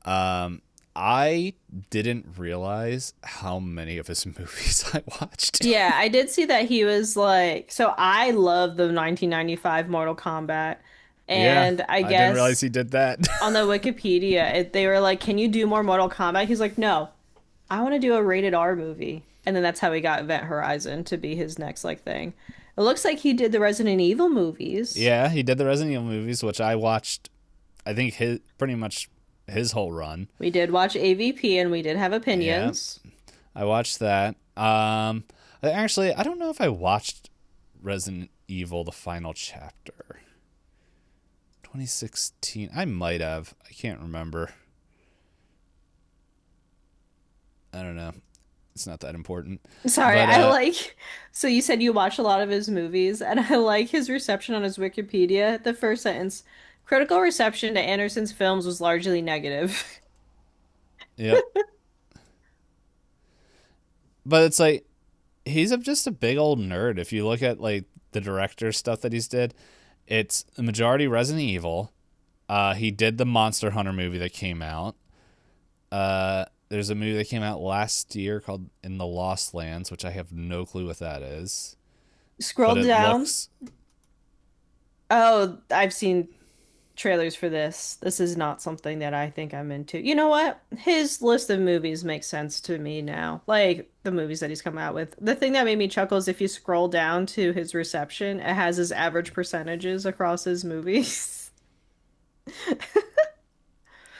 Um, I didn't realize how many of his movies I watched. Yeah, I did see that he was like, so I love the 1995 Mortal Kombat. Yeah, And I I didn't realize guess he did that. on the Wikipedia, they were like, can you do more Mortal Kombat? He's like, no, I want to do a rated R movie. And then that's how he got Event Horizon to be his next like thing. It looks like he did the Resident Evil movies. Yeah, he did the Resident Evil movies, which I watched. I think his pretty much his whole run. We did watch AVP and we did have Yeah, opinions. I watched that. Actually, I don't know if I watched Resident Evil: The Final Chapter, 2016. I might have. I can't remember. I don't know. It's not that important. Sorry, But I like. So you said you watch a lot of his movies, and I like his reception on his Wikipedia. The first sentence, critical reception to Anderson's films was largely negative. yep. But it's like just a big old nerd. If you look at like the director stuff that he's did, it's the majority Resident Evil. He did the Monster Hunter movie that came out. There's a movie that came out last year called In the Lost Lands, which I have no clue what that is. Scroll But it down. looks, Oh, I've seen trailers for this. This is not something that I think I'm into. You know what? His list of movies makes sense to me now. Like the movies that he's come out with. The thing that made me chuckle is if you scroll down to his reception, it has his average percentages across his movies.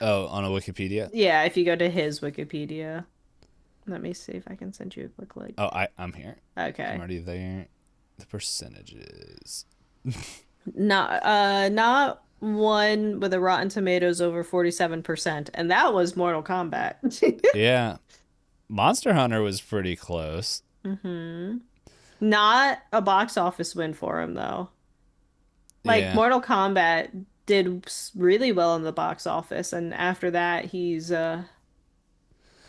oh, on a Wikipedia. Yeah, if you go to his Wikipedia. Let me see if I can send you a quick link. Oh, I'm here. I'm Okay. already there. The percentages. Not one with a Rotten Tomatoes over 47%, and that was Mortal Kombat. Yeah. Monster Hunter was pretty close. hmm Not a box office win for him though. Like Yeah. Mortal Kombat did really well in the box office, and after that, he's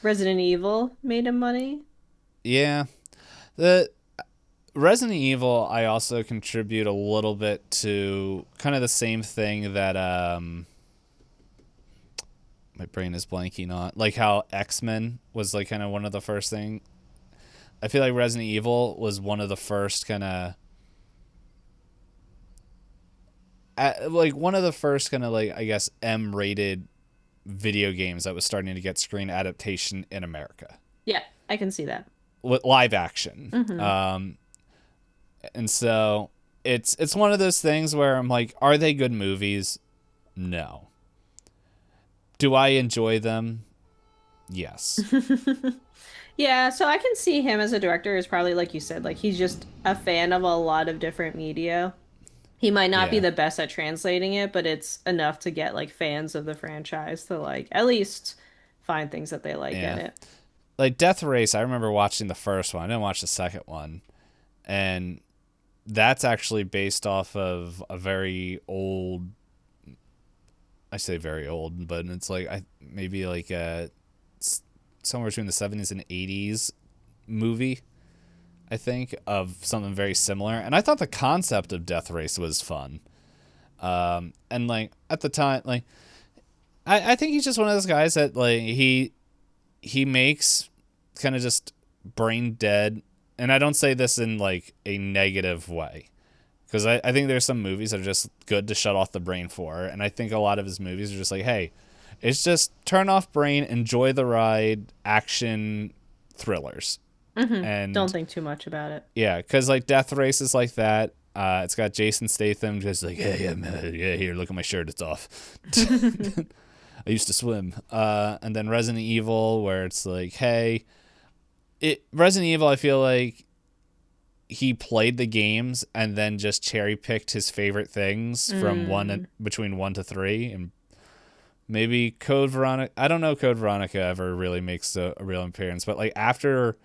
Resident Evil made him money. Yeah. The Resident Evil, I also contribute a little bit to kind of the same thing that my brain is blanking on, like how X-Men was like kind of one of the first thing. I feel like Resident Evil was one of the first kind of like one of the first kind of like I guess M-rated video games that was starting to get screen adaptation in America Yeah, I can see that. with live action. hmm And so it's one of those things where I'm like, are they good movies? No. Do I enjoy them? Yes. Yeah, so I can see him as a director is probably like you said, like he's just a fan of a lot of different media. He might not be Yeah. the best at translating it, but it's enough to get like fans of the franchise to like at least find things that they like in Yeah. it. Like Death Race, I remember watching the first one. I didn't watch the second one. And that's actually based off of a very old, I say very old, but it's like maybe like somewhere between the 70s and 80s movie, I think, of something very similar. And I thought the concept of Death Race was fun. And like at the time, like I think he's just one of those guys that like he makes kind of just brain dead, and I don't say this in like a negative way, because I think there's some movies that are just good to shut off the brain for, and I think a lot of his movies are just like, hey, it's just turn off brain, enjoy the ride, action thrillers. Don't And think too much about it. yeah, because like Death Race is like that. It's got Jason Statham just like, hey, yeah, here, look at my shirt, it's off. I used to swim. And then Resident Evil, where it's like, hey, Resident Evil, I feel like he played the games and then just cherry picked his favorite things from between 1 to 3, and maybe Code Veronica. I don't know if Code Veronica ever really makes a real appearance, but like after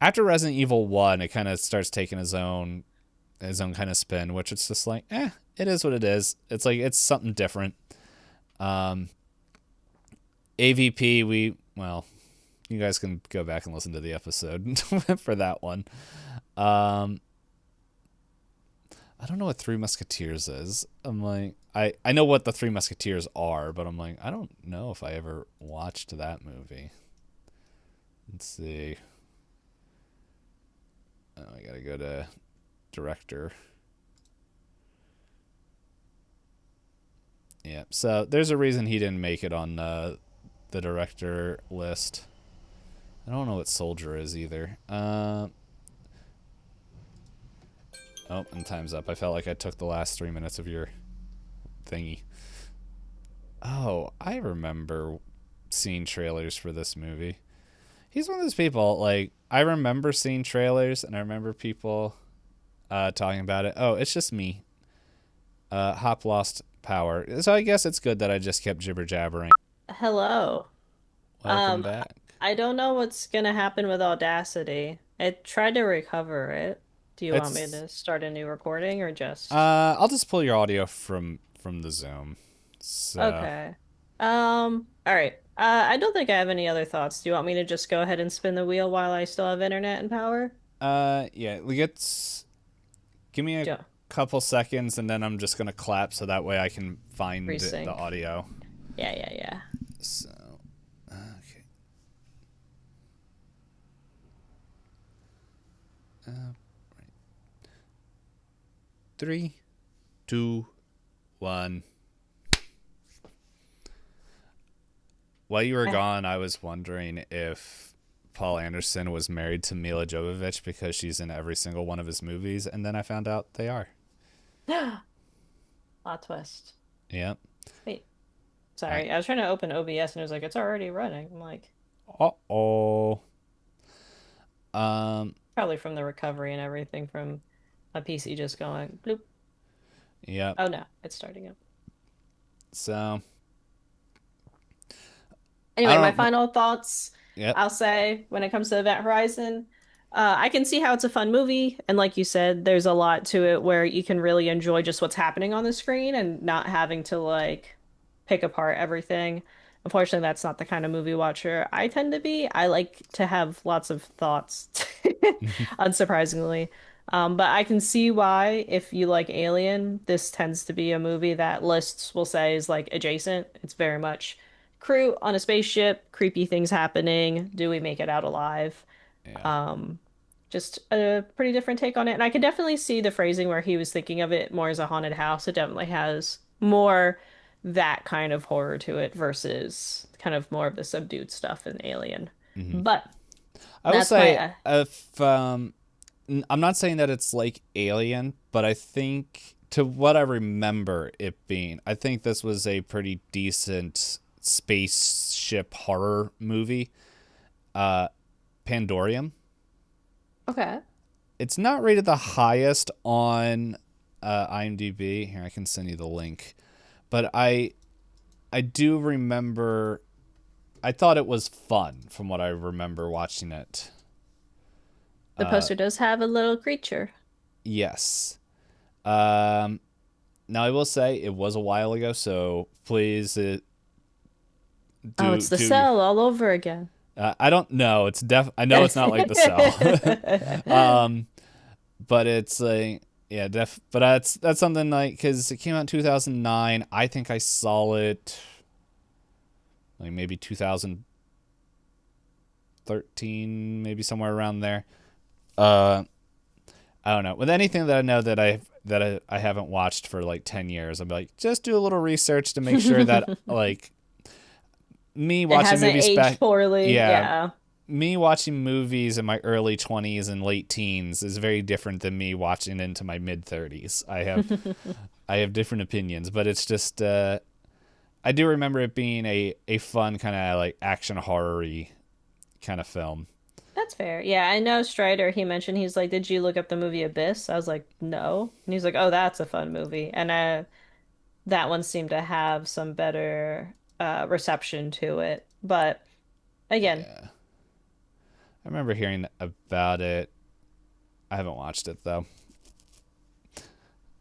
Resident Evil 1, it kind of starts taking his own kind of spin, which it's just like, it is what it is. It's like it's something different. AVP, you guys can go back and listen to the episode for that one. I don't know what Three Musketeers is. I'm like, I know what the Three Musketeers are, but I'm like, I don't know if I ever watched that movie. Let's see. Oh, I gotta go to director. Yeah, so there's a reason he didn't make it on the director list. I don't know what Soldier is either. Oh, and time's up. I felt like I took the last 3 minutes of your thingy. Oh, I remember seeing trailers for this movie. He's one of those people, like, I remember seeing trailers, and I remember people talking about it. Oh, it's just me. Hop lost power. So I guess it's good that I just kept jibber-jabbering. Hello. Welcome back. I don't know what's gonna happen with Audacity. I tried to recover it. Do you want me to start a new recording or just? I'll just pull your audio from the Zoom. So. Okay. All right. I don't think I have any other thoughts. Do you want me to just go ahead and spin the wheel while I still have internet and power? Yeah. Give me a couple seconds, and then I'm just gonna clap so that way I can find the audio. Yeah. So. Okay. Right. 3, 2, 1. While you were gone, I was wondering if Paul Anderson was married to Mila Jovovich because she's in every single one of his movies, and then I found out they are. Plot twist. Yep. Wait. Sorry, I was trying to open OBS and it was like, it's already running. I'm like, uh-oh. Probably from the recovery and everything from my PC just going bloop. Yep. Oh no, it's starting up. So. Anyway, my final thoughts. Yep. I'll say when it comes to Event Horizon, I can see how it's a fun movie, and like you said, there's a lot to it where you can really enjoy just what's happening on the screen and not having to like pick apart everything. Unfortunately, that's not the kind of movie watcher I tend to be. I like to have lots of thoughts, unsurprisingly. But I can see why, if you like Alien, this tends to be a movie that lists will say is like adjacent. It's very much crew on a spaceship, creepy things happening. Do we make it out alive? Yeah. Just a pretty different take on it. And I could definitely see the phrasing where he was thinking of it more as a haunted house. It definitely has more that kind of horror to it versus kind of more of the subdued stuff in Alien. But I will say, if I'm not saying that it's like Alien, but I think to what I remember it being, I think this was a pretty decent spaceship horror movie. Pandorium. Okay. It's not rated the highest on IMDb. Here, I can send you the link. But I do remember, I thought it was fun from what I remember watching it. The poster does have a little creature. Yes. Now I will say it was a while ago, so please it's the Cell all over again. I don't know. I know it's not like the Cell. But it's like, yeah, but that's something like, because it came out in 2009. I think I saw it like maybe 2013, maybe somewhere around there. I don't know. With anything that I know that I haven't watched for like 10 years, I'm like, just do a little research to make sure that like me watching movies back poorly. Yeah. Me watching movies in my early 20s and late teens is very different than me watching into my mid 30s. I have different opinions, but it's just I do remember it being a fun kind of like action horror-y kind of film. That's fair. Yeah, I know Strider, he mentioned, he's like, did you look up the movie Abyss? I was like, no. And he's like, oh, that's a fun movie. And that one seemed to have some better reception to it. But again, Yeah. I remember hearing about it. I haven't watched it though.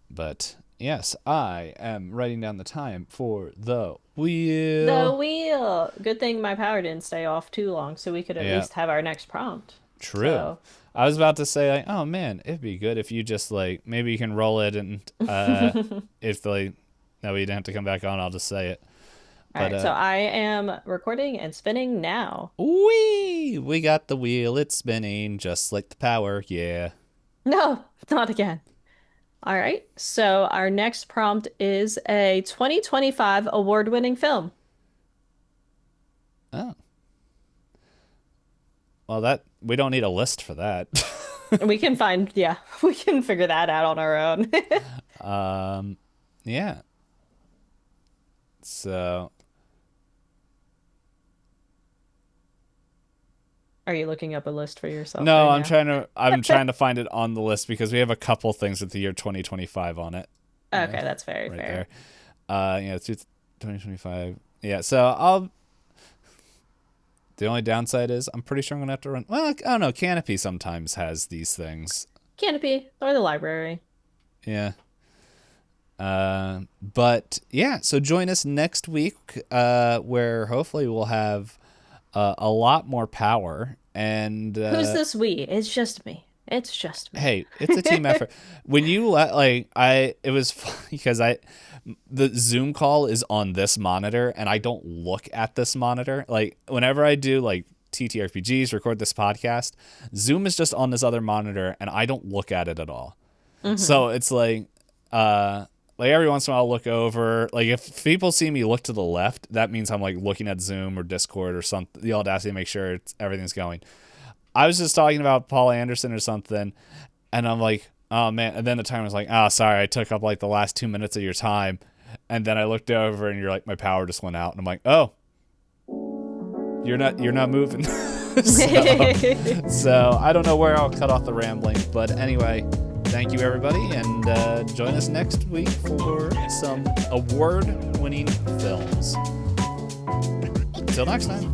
But yes, I am writing down the time for the the wheel. wheel. Good thing my power didn't stay off too long, so we could at Yeah, least have our next prompt. true. So, I was about to say like, oh man, it'd be good if you just like maybe you can roll it and all if like no, we didn't have to come back on, I'll just say it. But right. So I am recording and spinning now. we got the wheel. It's spinning just like the power. Yeah. No, not again. All right. So our next prompt is a 2025 award-winning film. Oh. Well, that we don't need a list for that. We can find, yeah, we can figure that out on our own. Yeah. So, Are you looking up a list for yourself no, right I'm now? trying to find it on the list because we have a couple things with the year 2025 on it. Yeah, Okay, that's very right fair. there. Yeah, it's 2025. Yeah, so I'll the only downside is I'm pretty sure I'm going to have to run. Well, I don't know, Canopy sometimes has these things. Canopy or the library. Yeah. But yeah, so join us next week, where hopefully we'll have a lot more power. And Who's this we? It's just me. It's just me. hey, it's a team effort. When you it was funny because the Zoom call is on this monitor, and I don't look at this monitor. Like whenever I do like TTRPGs, record this podcast, Zoom is just on this other monitor, and I don't look at it at all. Hmm. So it's like every once in a while I'll look over. Like if people see me look to the left, that means I'm like looking at Zoom or Discord or something, the Audacity to make sure everything's going. I was just talking about Paul Anderson or something, and I'm like, oh man. And then the timer was like, oh, sorry, I took up like the last 2 minutes of your time. And then I looked over and you're like, my power just went out. And I'm like, oh, you're not moving. So I don't know where I'll cut off the rambling, but anyway, thank you everybody, and join us next week for some award-winning films. Until next time.